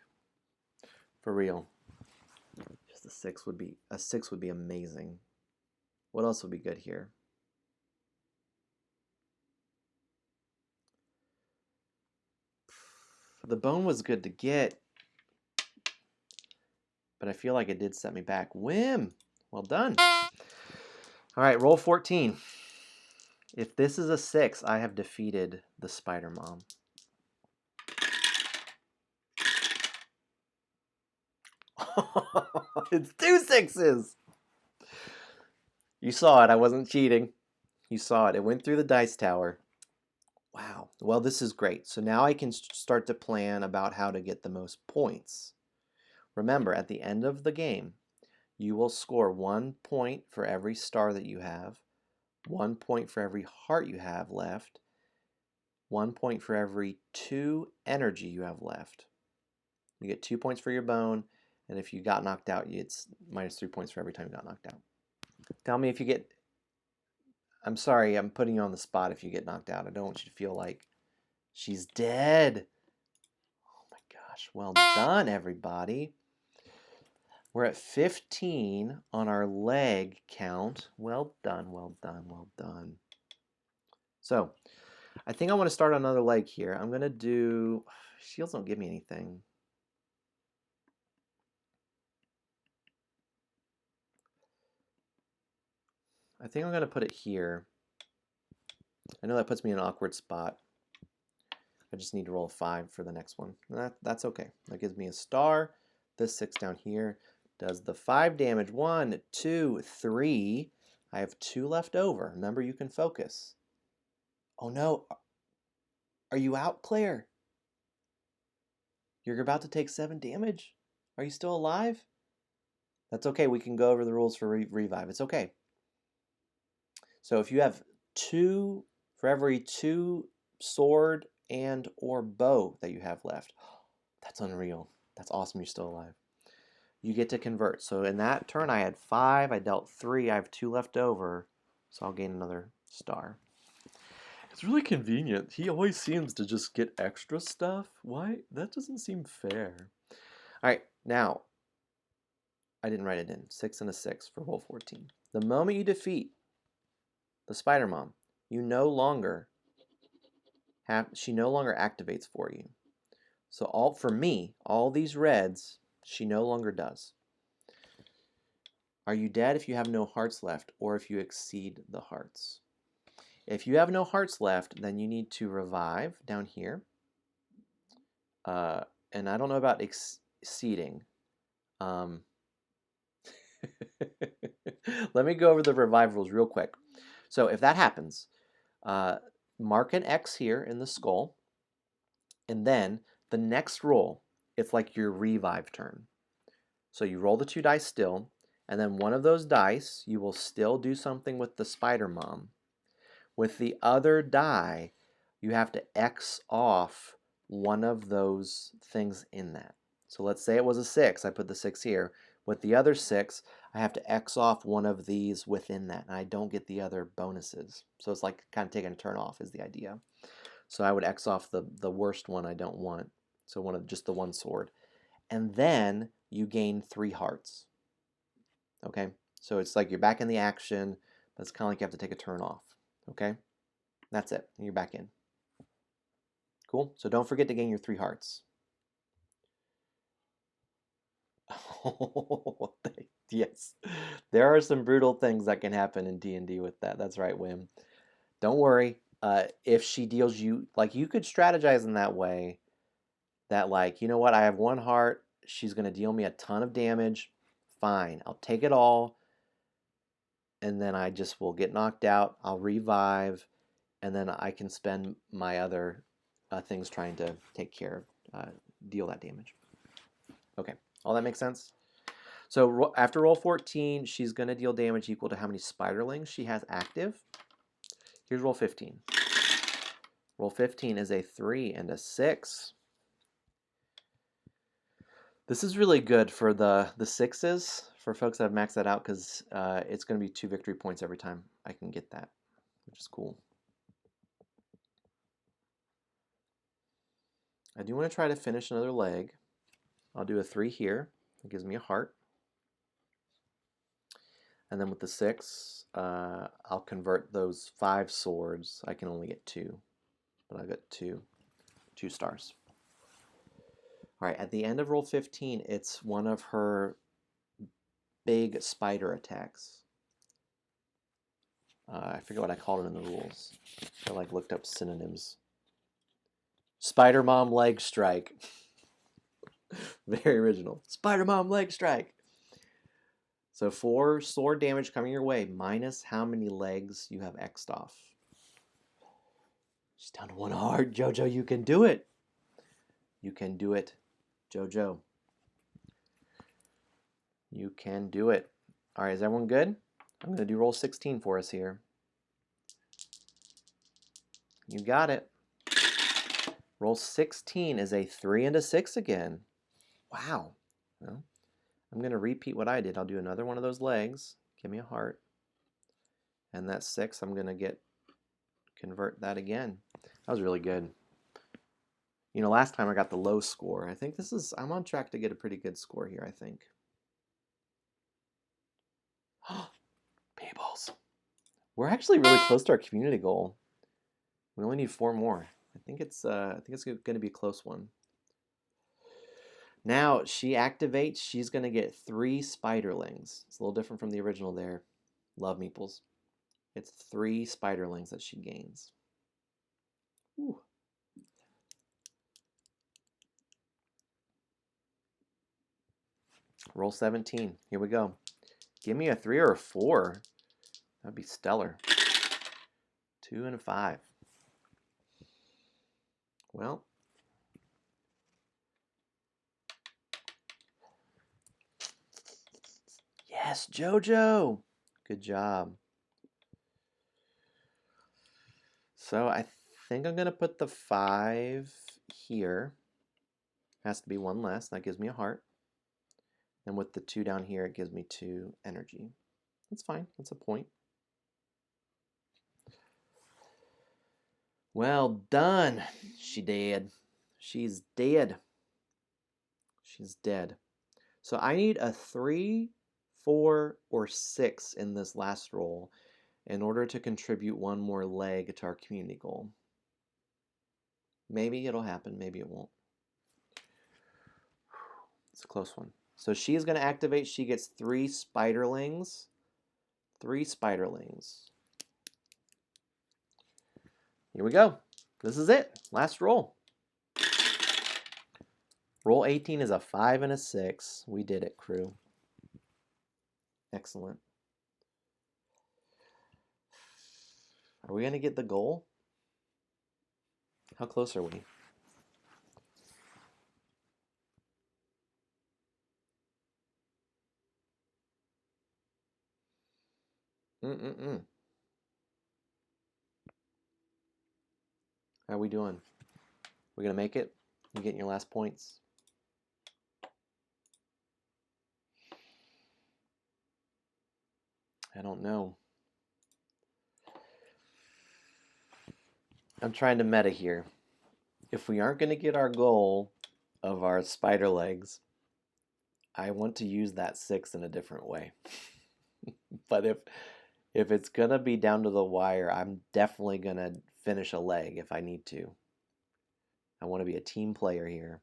For real. Just a 6 would be amazing. What else would be good here? The bone was good to get, but I feel like it did set me back. Wim! Well done. All right, roll 14. If this is a 6, I have defeated the spider mom. It's 2 6s. You saw it. I wasn't cheating. You saw it. It went through the dice tower. Wow. Well, this is great. So now I can start to plan about how to get the most points. Remember, at the end of the game, you will score 1 point for every star that you have, 1 point for every heart you have left, 1 point for every 2 energy you have left. You get 2 points for your bone, and if you got knocked out, it's minus 3 points for every time you got knocked out. Tell me if you get... I'm sorry, I'm putting you on the spot if you get knocked out. I don't want you to feel like she's dead. Oh my gosh, well done, everybody. We're at 15 on our leg count. Well done, well done, well done. So, I think I want to start another leg here. I'm going to do... Shields don't give me anything. I think I'm going to put it here. I know that puts me in an awkward spot. I just need to roll a 5 for the next one. That's okay. That gives me a star. This 6 down here does the 5 damage. 1, 2, 3. I have 2 left over. Remember, you can focus. Oh no. Are you out, Claire? You're about to take 7 damage? Are you still alive? That's okay. We can go over the rules for revive. It's okay. So if you have 2 for every 2 sword and or bow that you have left, that's unreal. That's awesome. You're still alive. You get to convert. So in that turn, I had 5. I dealt 3. I have 2 left over. So I'll gain another star. It's really convenient. He always seems to just get extra stuff. Why? That doesn't seem fair. All right, now, I didn't write it in. 6 and a 6 for roll 14. The moment you defeat the spider mom, you no longer she no longer activates for you. So for me, all these reds, she no longer does. Are you dead if you have no hearts left, or if you exceed the hearts? If you have no hearts left, then you need to revive down here. And I don't know about exceeding. Let me go over the revive rules real quick. So if that happens, mark an X here in the skull, and then the next roll, it's like your revive turn. So you roll the 2 dice still, and then one of those dice, you will still do something with the spider mom. With the other die, you have to X off one of those things in that. So let's say it was a 6. I put the 6 here. With the other 6, I have to X off one of these within that, and I don't get the other bonuses. So it's like kind of taking a turn off is the idea. So I would X off the worst one I don't want. So just the one sword. And then you gain 3 hearts. Okay? So it's like you're back in the action, but it's kind of like you have to take a turn off. Okay? That's it. You're back in. Cool? So don't forget to gain your 3 hearts. Yes. There are some brutal things that can happen in D&D with that. That's right, Wim. Don't worry. If she deals you, like, you could strategize in that way that, like, you know what, I have 1 heart, she's going to deal me a ton of damage. Fine. I'll take it all, and then I just will get knocked out. I'll revive, and then I can spend my other things trying to take care of, deal that damage. Okay. All that makes sense? So after roll 14, she's going to deal damage equal to how many spiderlings she has active. Here's roll 15. Roll 15 is a 3 and a 6. This is really good for the 6s, for folks that have maxed that out, because it's going to be 2 victory points every time I can get that, which is cool. I do want to try to finish another leg. I'll do a 3 here. It gives me a heart. And then with the 6, I'll convert those 5 swords. I can only get 2, but I got 2 stars. All right, at the end of roll 15, it's one of her big spider attacks. I forget what I called it in the rules. I looked up synonyms. Spider Mom Leg Strike. Very original. Spider Mom Leg Strike. So 4 sword damage coming your way, minus how many legs you have X'd off. She's down to 1 heart. Jojo, you can do it. You can do it, Jojo. You can do it. All right, is everyone good? I'm going to do roll 16 for us here. You got it. Roll 16 is a 3 and a 6 again. Wow. Well, I'm going to repeat what I did. I'll do another one of those legs. Give me a heart. And that 6, I'm going to convert that again. That was really good. You know, last time I got the low score. I think I'm on track to get a pretty good score here, I think. Peebles. We're actually really close to our community goal. We only need 4 more. I think it's going to be a close one. Now she activates. She's going to get 3 spiderlings. It's a little different from the original there. Love meeples. It's 3 spiderlings that she gains. Ooh. Roll 17. Here we go. Give me a 3 or a 4. That'd be stellar. 2 and a 5. Well. Yes, Jojo. Good job. So I think I'm going to put the 5 here. Has to be 1 less. That gives me a heart. And with the 2 down here, it gives me 2 energy. That's fine. That's a point. Well done. She dead. She's dead. She's dead. So I need a 3, 4, or 6 in this last roll in order to contribute 1 more leg to our community goal. Maybe it'll happen. Maybe it won't. It's a close one. So she is going to activate. She gets 3 spiderlings. 3 spiderlings. Here we go. This is it. Last roll. Roll 18 is a 5 and a 6. We did it, crew. Excellent. Are we going to get the goal? How close are we? How are we doing? We going to make it? You getting your last points? I don't know. I'm trying to meta here. If we aren't going to get our goal of our spider legs, I want to use that 6 in a different way. But if it's going to be down to the wire, I'm definitely going to finish a leg if I need to. I want to be a team player here.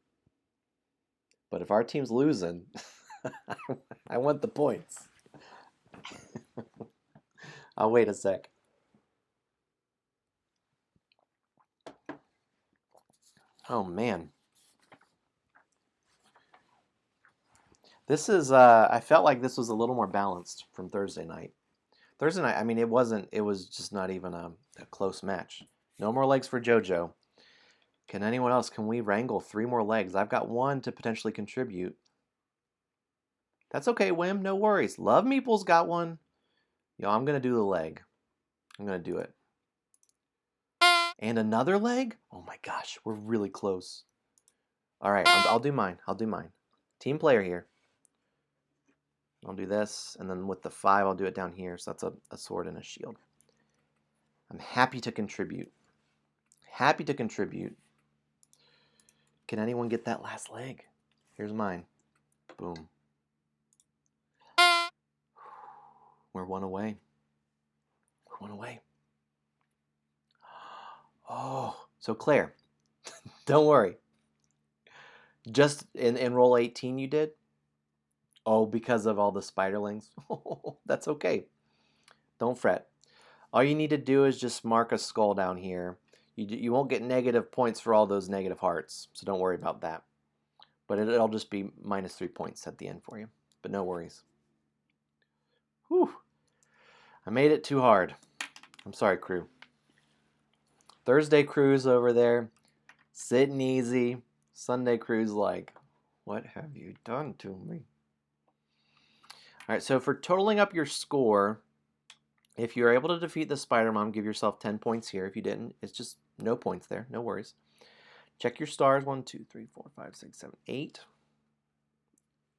But if our team's losing, I want the points. I'll wait a sec. Oh, man. This is, I felt like this was a little more balanced from Thursday night. Thursday night, I mean, it was just not even a close match. No more legs for JoJo. Can anyone else, can we wrangle 3 more legs? I've got 1 to potentially contribute. That's okay, Wim, no worries. Love Meeple's got 1. Yo, I'm going to do the leg. I'm going to do it. And another leg? Oh my gosh, we're really close. All right, I'll do mine. I'll do mine. Team player here. I'll do this, and then with the 5, I'll do it down here. So that's a sword and a shield. I'm happy to contribute. Happy to contribute. Can anyone get that last leg? Here's mine. Boom. We're 1 away. We're 1 away. Oh, so Claire, don't worry. Just in roll 18 you did? Oh, because of all the spiderlings? That's okay. Don't fret. All you need to do is just mark a skull down here. You won't get negative points for all those negative hearts, so don't worry about that. But it'll just be -3 points at the end for you. But no worries. Whew. I made it too hard. I'm sorry, crew. Thursday crew's over there, sitting easy. Sunday crew's like, what have you done to me? All right, so for totaling up your score, if you're able to defeat the Spider Mom, give yourself 10 points here. If you didn't, it's just no points there. No worries. Check your stars. 1, 2, 3, 4, 5, 6, 7, 8.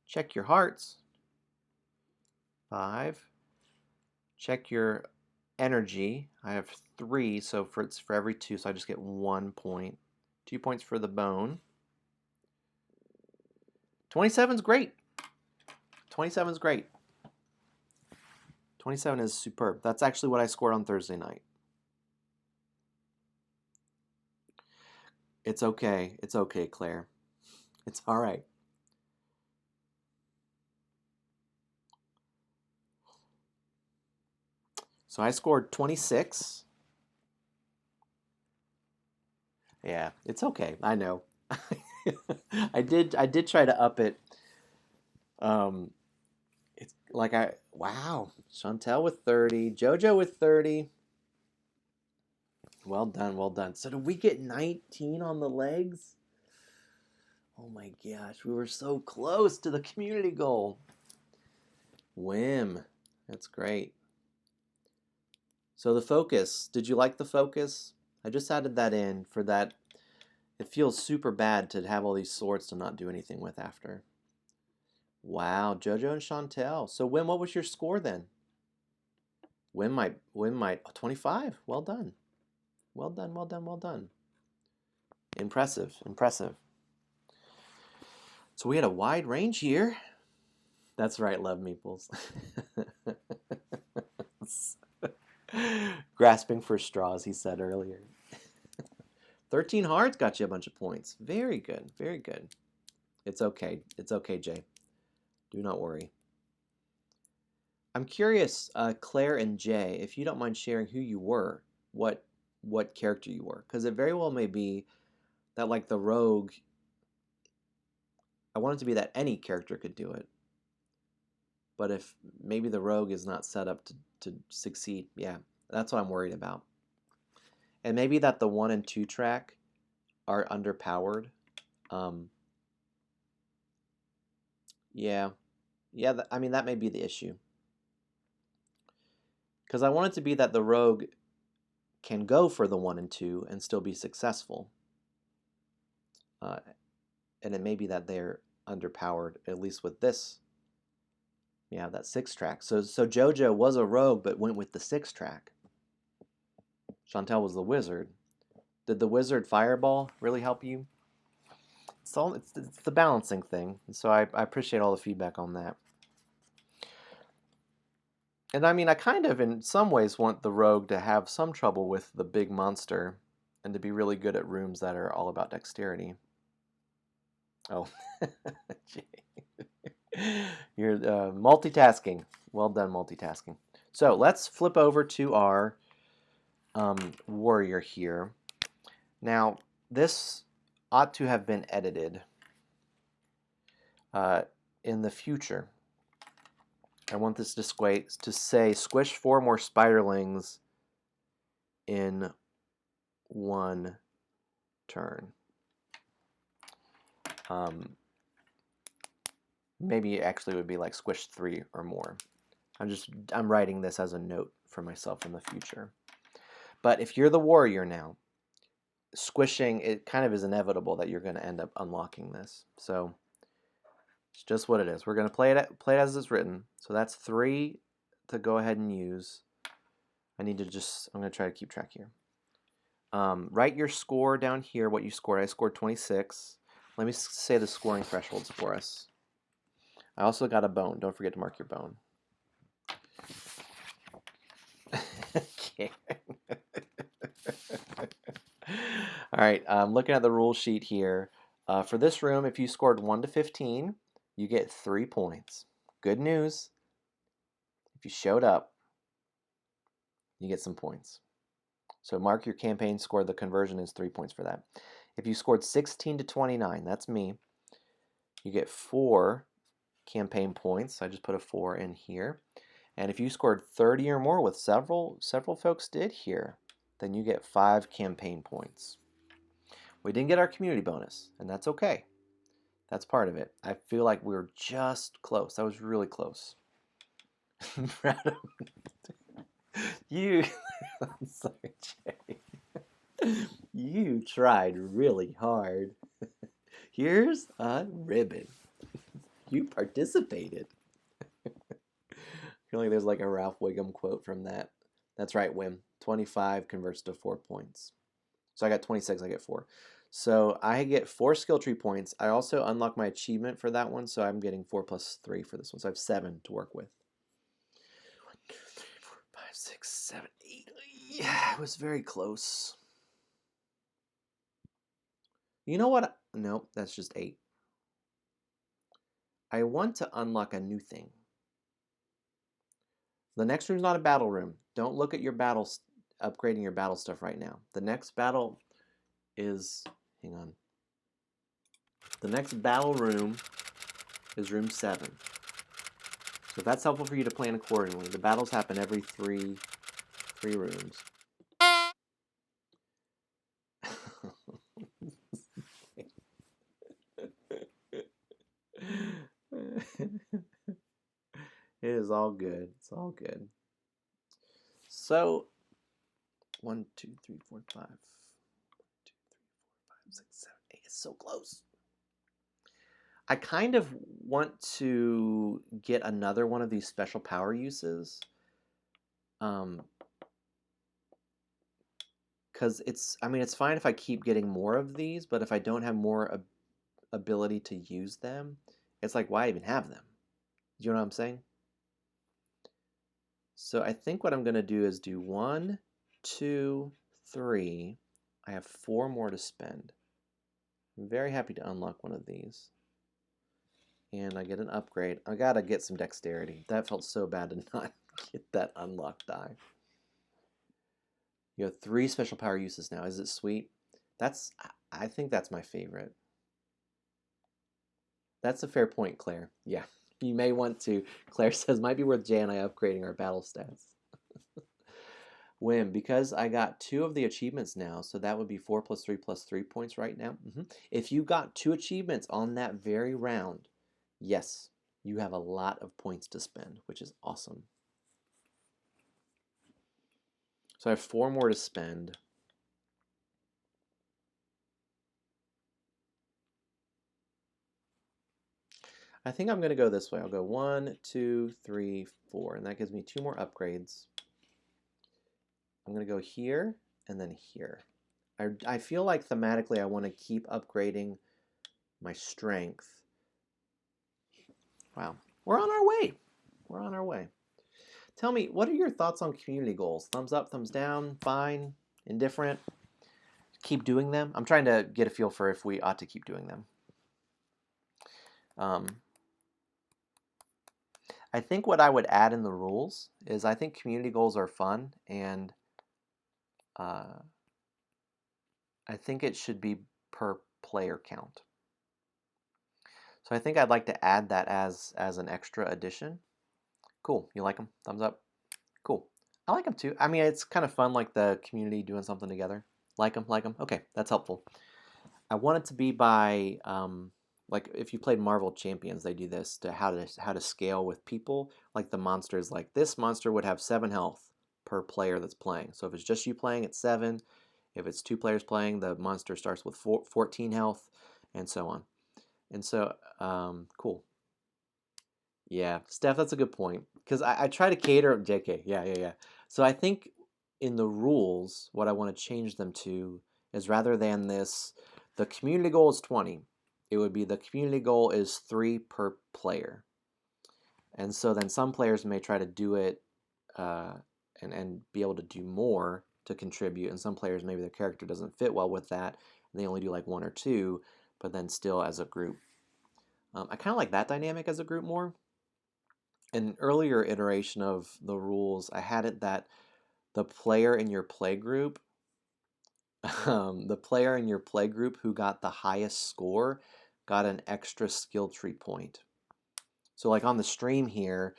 Check your hearts. 5. Check your energy. I have 3, so it's for every 2, so I just get 1 point. 2 points for the bone. 27's great. 27's great. 27 is superb. That's actually what I scored on Thursday night. It's okay. It's okay, Claire. It's all right. So I scored 26. Yeah, it's okay. I know. I did try to up it. It's like wow, Chantel with 30, JoJo with 30. Well done, well done. So did we get 19 on the legs? Oh my gosh, we were so close to the community goal. Wim, that's great. So the focus, did you like the focus? I just added that in for that. It feels super bad to have all these swords to not do anything with after. Wow, JoJo and Chantel. So Wim, what was your score then? Wim might 25. Well done. Well done, well done, well done. Impressive, impressive. So we had a wide range here. That's right, Love Meeples. Grasping for straws, he said earlier. 13 hearts got you a bunch of points. Very good, very good. It's okay. It's okay, Jay. Do not worry. I'm curious, Claire and Jay, if you don't mind sharing who you were, what character you were, because it very well may be that, like, the rogue, I want it to be that any character could do it, but if maybe the rogue is not set up to succeed, yeah, that's what I'm worried about. And maybe that the 1 and 2 track are underpowered. Yeah, I mean, that may be the issue. Because I want it to be that the rogue can go for the 1 and 2 and still be successful. And it may be that they're underpowered, at least with this. Yeah, that 6 track. So JoJo was a rogue, but went with the 6 track. Chantel was the wizard. Did the wizard fireball really help you? It's the balancing thing. And so I appreciate all the feedback on that. And I mean, I kind of, in some ways, want the rogue to have some trouble with the big monster and to be really good at rooms that are all about dexterity. Oh, you're multitasking. Well done, multitasking. So let's flip over to our warrior here. Now, this ought to have been edited in the future. I want this to say squish 4 more spiderlings in 1 turn. Maybe actually it would be like squish 3 or more. I'm writing this as a note for myself in the future. But if you're the warrior now, squishing, it kind of is inevitable that you're going to end up unlocking this. So it's just what it is. We're going to play it as it's written. So that's 3 to go ahead and use. I'm going to try to keep track here. Write your score down here, what you scored. I scored 26. Let me say the scoring thresholds for us. I also got a bone. Don't forget to mark your bone. All right, I'm looking at the rule sheet here. For this room, if you scored 1 to 15, you get 3 points. Good news. If you showed up, you get some points. So mark your campaign score. The conversion is 3 points for that. If you scored 16 to 29, that's me, you get 4 campaign points. I just put a 4 in here. And if you scored 30 or more, with several folks did here, then you get 5 campaign points. We didn't get our community bonus, and that's okay. That's part of it. I feel like we were just close. That was really close. You, I'm sorry, Jay. You tried really hard. Here's a ribbon. You participated. I feel like there's like a Ralph Wiggum quote from that. That's right, Wim. 25 converts to 4 points. So I got 26, I get 4. So I get 4 skill tree points. I also unlock my achievement for that one, so I'm getting 4 plus 3 for this one. So I have 7 to work with. 1, 2, 3, 4, 5, 6, 7, 8. Yeah, it was very close. You know what? Nope, that's just 8. I want to unlock a new thing. The next room's not a battle room. Don't look at your battles, upgrading your battle stuff right now. The next battle is, hang on. The next battle room is room 7. So that's helpful for you to plan accordingly. The battles happen every three rooms. It is all good. It's all good. So 1, 2, 3, 4, 5. 1, 2, 3, 4, 5, 6, 7, 8. It's so close. I kind of want to get another one of these special power uses. Because it's fine if I keep getting more of these, but if I don't have more ability to use them, it's like, why even have them? Do you know what I'm saying? So I think what I'm going to do is do 1, 2, 3. I have 4 more to spend. I'm very happy to unlock one of these. and I get an upgrade. I gotta get some dexterity. That felt so bad to not get that unlocked die. You have 3 special power uses now. Is it sweet? I think that's my favorite. That's a fair point, Claire. Yeah, you may want to. Claire says, might be worth Jay and I upgrading our battle stats. Win, because I got 2 of the achievements now, so that would be 4 + 3 points right now. If you got 2 achievements on that very round, yes, you have a lot of points to spend, which is awesome. So I have 4 more to spend. I think I'm going to go this way. I'll go 1, 2, 3, 4, and that gives me 2 more upgrades. I'm going to go here and then here. I feel like thematically I want to keep upgrading my strength. Wow. We're on our way. We're on our way. Tell me, what are your thoughts on community goals? Thumbs up, thumbs down, fine, indifferent? Keep doing them? I'm trying to get a feel for if we ought to keep doing them. I think what I would add in the rules is I think community goals are fun, and I think it should be per player count. So I think I'd like to add that as an extra addition. Cool. You like them? Thumbs up. Cool. I like them too. I mean, it's kind of fun, like the community doing something together. Like them, like them. Okay, that's helpful. I want it to be by, like if you played Marvel Champions, they do this to how to scale with people. Like the monsters, like this monster would have 7 health per player that's playing. So if it's just you playing, it's 7. If it's 2 players playing, the monster starts with 14 health, and so on. And so, cool. Yeah, Steph, that's a good point. Because I try to cater, JK, yeah. So I think in the rules, what I want to change them to is rather than this, the community goal is 20. It would be the community goal is 3 per player. And so then some players may try to do it and be able to do more to contribute. And some players, maybe their character doesn't fit well with that. And they only do like 1 or 2, but then still as a group. I kind of like that dynamic as a group more. In an earlier iteration of the rules, I had it that the player in your play group, who got the highest score got an extra skill tree point. So like on the stream here,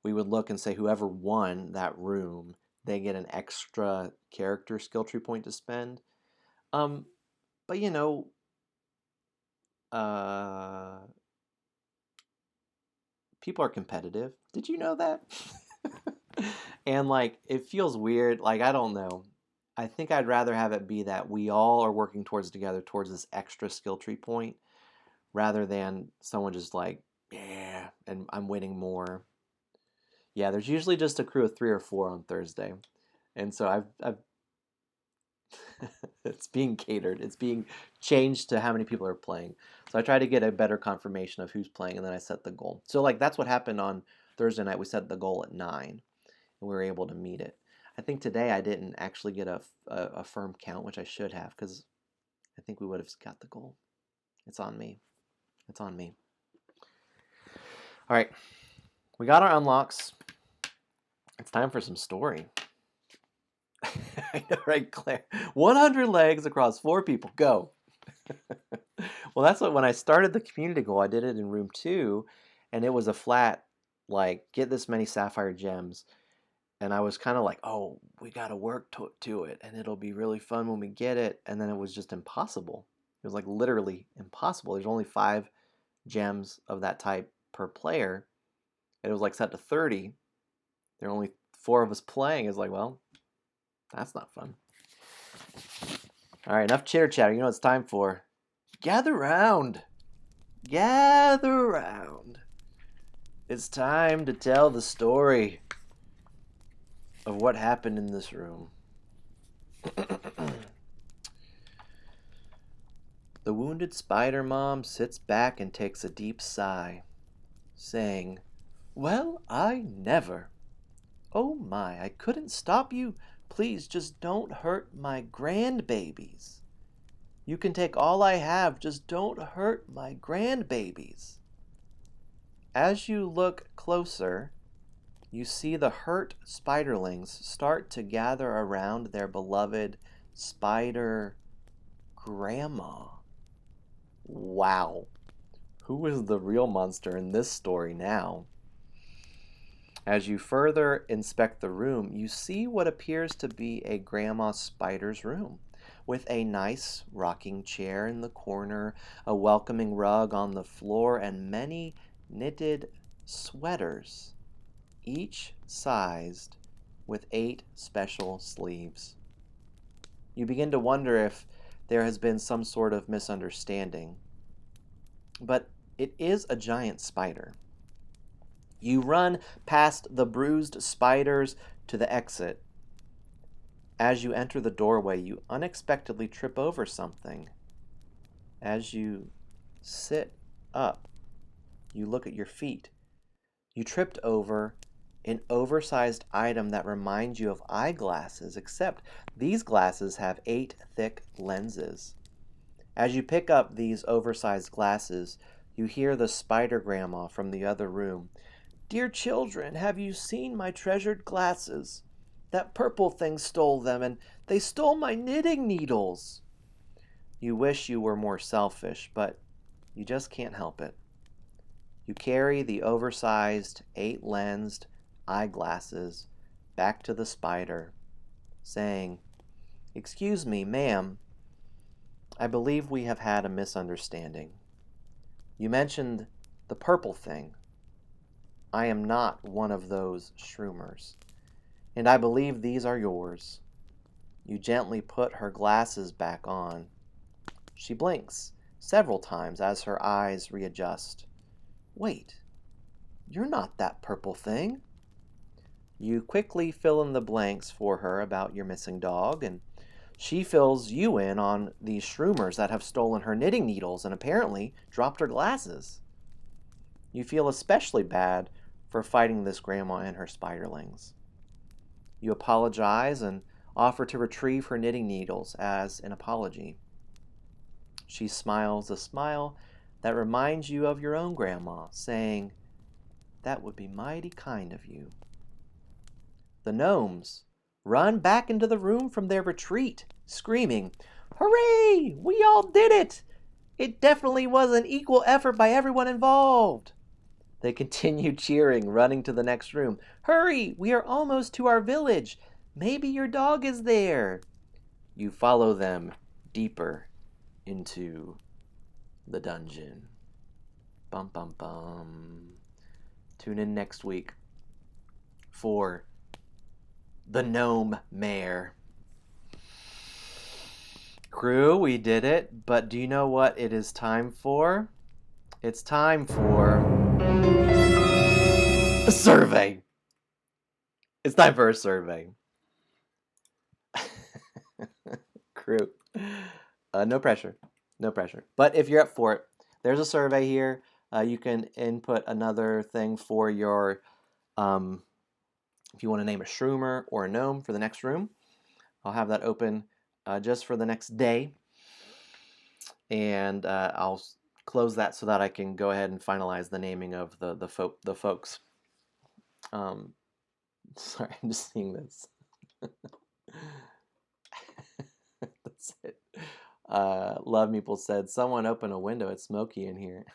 we would look and say whoever won that room, they get an extra character skill tree point to spend. But you know, people are competitive. Did you know that? And like, it feels weird. Like, I don't know. I think I'd rather have it be that we all are working towards this extra skill tree point, rather than someone just like, yeah, and I'm winning more. Yeah, there's usually just a crew of 3 or 4 on Thursday. And so I've it's being catered. It's being changed to how many people are playing. So I try to get a better confirmation of who's playing, and then I set the goal. So like that's what happened on Thursday night. We set the goal at 9, and we were able to meet it. I think today I didn't actually get a firm count, which I should have, because I think we would have got the goal. It's on me. It's on me. All right. We got our unlocks. It's time for some story. I know, right, Claire? 100 legs across 4 people. Go. Well, that's what, when I started the community goal, I did it in room 2, and it was a flat, like, get this many sapphire gems. And I was kind of like, oh, we got to work to it, and it'll be really fun when we get it. And then it was just impossible. It was like literally impossible. There's only 5 gems of that type per player. And it was like set to 30. There are only 4 of us playing. It's like, well, that's not fun. All right, enough chitter chatter. You know what it's time for? Gather round. Gather round. It's time to tell the story of what happened in this room. The wounded spider mom sits back and takes a deep sigh, saying, "Well, I never. Oh my, I couldn't stop you. Please just don't hurt my grandbabies. You can take all I have, just don't hurt my grandbabies." As you look closer, you see the hurt spiderlings start to gather around their beloved spider grandma. Wow. Who is the real monster in this story now? As you further inspect the room, you see what appears to be a grandma spider's room, with a nice rocking chair in the corner, a welcoming rug on the floor, and many knitted sweaters, each sized with 8 special sleeves. You begin to wonder if there has been some sort of misunderstanding, but it is a giant spider. You run past the bruised spiders to the exit. As you enter the doorway, you unexpectedly trip over something. As you sit up, you look at your feet. You tripped over an oversized item that reminds you of eyeglasses, except these glasses have 8 thick lenses. As you pick up these oversized glasses, you hear the spider grandma from the other room. "Dear children, have you seen my treasured glasses? That purple thing stole them, and they stole my knitting needles." You wish you were more selfish, but you just can't help it. You carry the oversized 8-lensed eyeglasses back to the spider, saying, "Excuse me, ma'am. I believe we have had a misunderstanding. You mentioned the purple thing. I am not one of those shroomers, and I believe these are yours." You gently put her glasses back on. She blinks several times as her eyes readjust. "Wait, you're not that purple thing." You quickly fill in the blanks for her about your missing dog, and she fills you in on these shroomers that have stolen her knitting needles and apparently dropped her glasses. You feel especially bad for fighting this grandma and her spiderlings. You apologize and offer to retrieve her knitting needles as an apology. She smiles a smile that reminds you of your own grandma, saying, "That would be mighty kind of you." The gnomes run back into the room from their retreat, screaming, "Hooray! We all did it! It definitely was an equal effort by everyone involved." They continue cheering, running to the next room. "Hurry! We are almost to our village. Maybe your dog is there." You follow them deeper into the dungeon. Bum bum bum. Tune in next week for the Gnome Mare. Crew, we did it, but do you know what it is time for? It's time for a survey. It's time for a survey. Crew, no pressure, no pressure. But if you're up for it, there's a survey here. You can input another thing for your, if you want to name a shroomer or a gnome for the next room. I'll have that open just for the next day. And I'll close that so that I can go ahead and finalize the naming of the folks. Sorry, I'm just seeing this. That's it. Love Meeple said, "Someone open a window. It's smoky in here."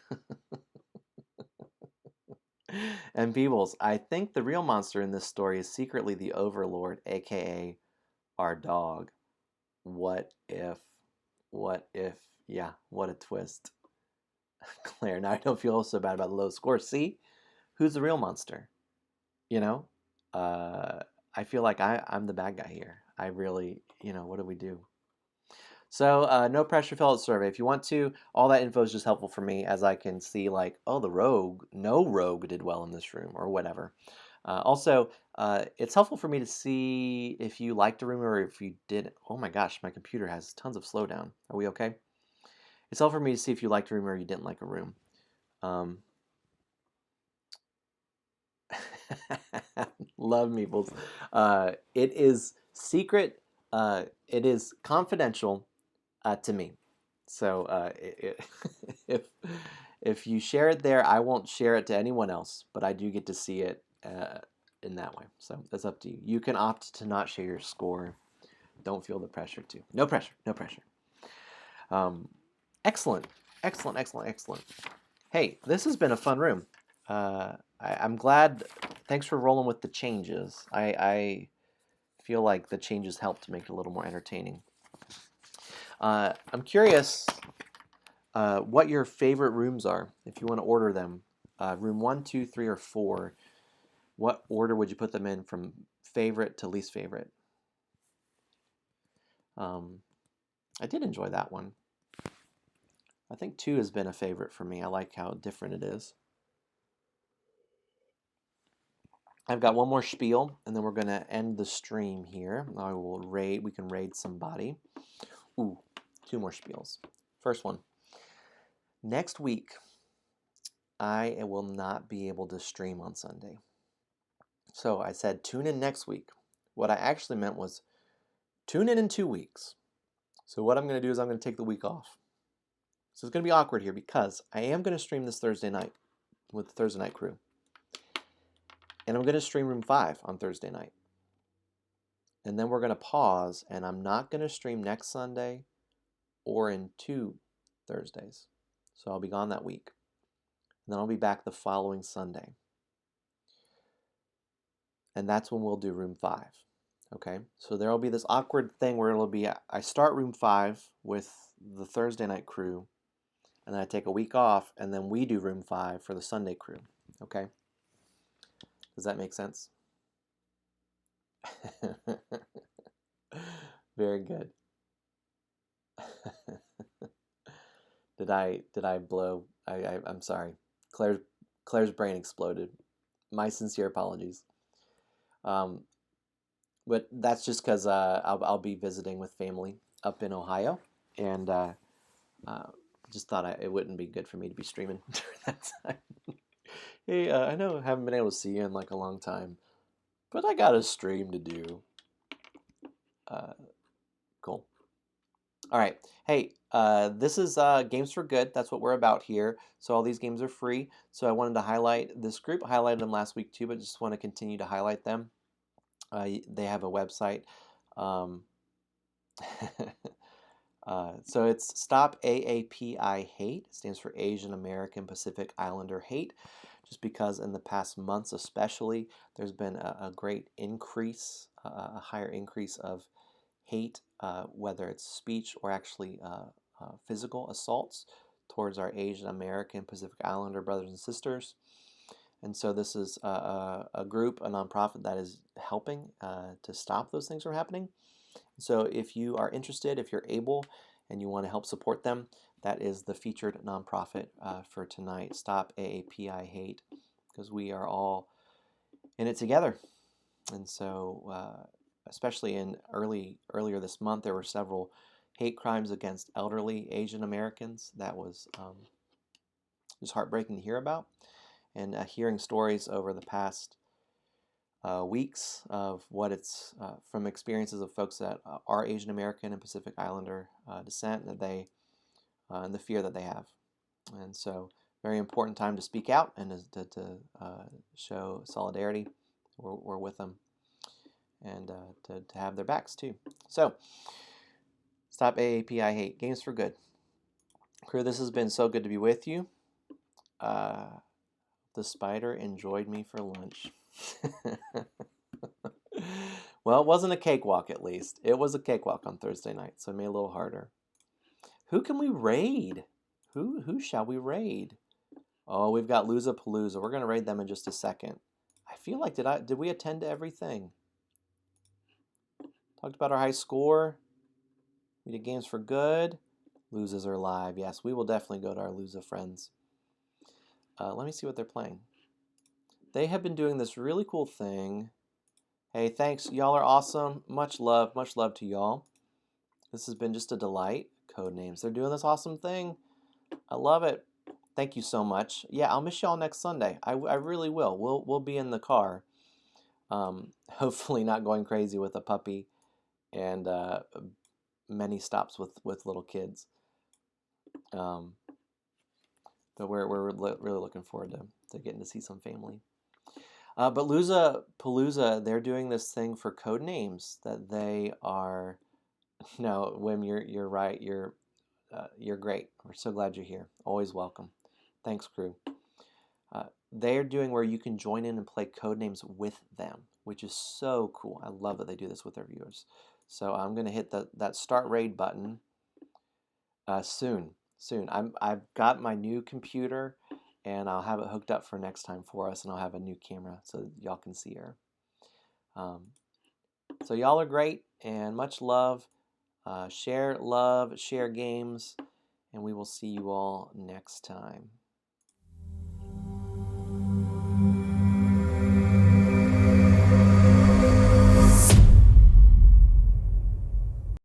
And Peebles, I think the real monster in this story is secretly the Overlord, aka our dog. What if? Yeah, what a twist. Claire, now I don't feel so bad about the low score. See? Who's the real monster? You know? I feel like I'm the bad guy here. I really, what do we do? So, no pressure, fill out survey. If you want to, all that info is just helpful for me as I can see like, oh, no rogue did well in this room or whatever. Also, it's helpful for me to see if you liked a room or if you didn't. Oh my gosh, my computer has tons of slowdown. Are we okay? It's helpful for me to see if you liked a room or you didn't like a room. Love Meeples. It is secret. It is confidential to me. So If you share it there, I won't share it to anyone else, but I do get to see it in that way. So that's up to you. You can opt to not share your score. Don't feel the pressure to. No pressure. No pressure. Excellent. Excellent. Excellent. Excellent. Hey, this has been a fun room. I'm glad. Thanks for rolling with the changes. I feel like the changes helped to make it a little more entertaining. I'm curious what your favorite rooms are. If you want to order them, room 1, 2, 3, or 4. What order would you put them in from favorite to least favorite? I did enjoy that one. I think 2 has been a favorite for me. I like how different it is. I've got one more spiel, and then we're going to end the stream here. I will raid. We can raid somebody. Ooh, 2 more spiels. First one. Next week, I will not be able to stream on Sunday. So I said tune in next week. What I actually meant was tune in 2 weeks. So what I'm going to do is I'm going to take the week off. So it's going to be awkward here because I am going to stream this Thursday night with the Thursday night crew. And I'm going to stream room 5 on Thursday night. And then we're going to pause, and I'm not going to stream next Sunday or in 2 Thursdays. So I'll be gone that week. And then I'll be back the following Sunday. And that's when we'll do room 5. Okay? So there will be this awkward thing where it'll be I start room 5 with the Thursday night crew, and then I take a week off, and then we do room 5 for the Sunday crew. Okay? Does that make sense? Very good. Did I blow? I'm sorry. Claire's brain exploded. My sincere apologies. But that's just because I'll be visiting with family up in Ohio, and just thought it wouldn't be good for me to be streaming during that time. Hey, I know I haven't been able to see you in like a long time, but I got a stream to do. Cool. All right. Hey, this is Games for Good. That's what we're about here. So all these games are free. So I wanted to highlight this group. I highlighted them last week too, but just want to continue to highlight them. They have a website. So it's Stop AAPI Hate. It stands for Asian American Pacific Islander Hate. Just because in the past months especially, there's been a great increase, a higher increase of hate, whether it's speech or actually physical assaults towards our Asian American Pacific Islander brothers and sisters. And so this is a group, a nonprofit that is helping to stop those things from happening. So if you are interested, if you're able, and you want to help support them, that is the featured nonprofit for tonight, Stop AAPI Hate, because we are all in it together. And so especially in earlier this month, there were several hate crimes against elderly Asian Americans. That was just heartbreaking to hear about. And hearing stories over the past weeks of what it's from experiences of folks that are Asian American and Pacific Islander descent, that they and the fear that they have. And so very important time to speak out and to show solidarity. We're with them, and to have their backs too. So Stop AAPI Hate. Games for Good. Crew, this has been so good to be with you. The spider enjoyed me for lunch. Well, it wasn't a cakewalk, at least. It was a cakewalk on Thursday night, so it made it a little harder. Who can we raid? Who shall we raid? Oh, we've got Loozapalooza. We're going to raid them in just a second. I feel like, did we attend to everything? Talked about our high score. We did Games for Good. Losers are live. Yes, we will definitely go to our Loza friends. Let me see what they're playing. They have been doing this really cool thing. Hey, thanks. Y'all are awesome. Much love to y'all. This has been just a delight. Codenames. They're doing this awesome thing. I love it. Thank you so much. Yeah, I'll miss y'all next Sunday. I really will. We'll be in the car. Hopefully not going crazy with a puppy and many stops with little kids. But we're really looking forward to getting to see some family. But Palooza, they're doing this thing for code names that they are. No, Wim, you're right. You're great. We're so glad you're here. Always welcome. Thanks, crew. They're doing where you can join in and play code names with them, which is so cool. I love that they do this with their viewers. So I'm gonna hit that start raid button soon. I've got my new computer, and I'll have it hooked up for next time for us, and I'll have a new camera so y'all can see her. So y'all are great, and much love. Share love, share games, and we will see you all next time.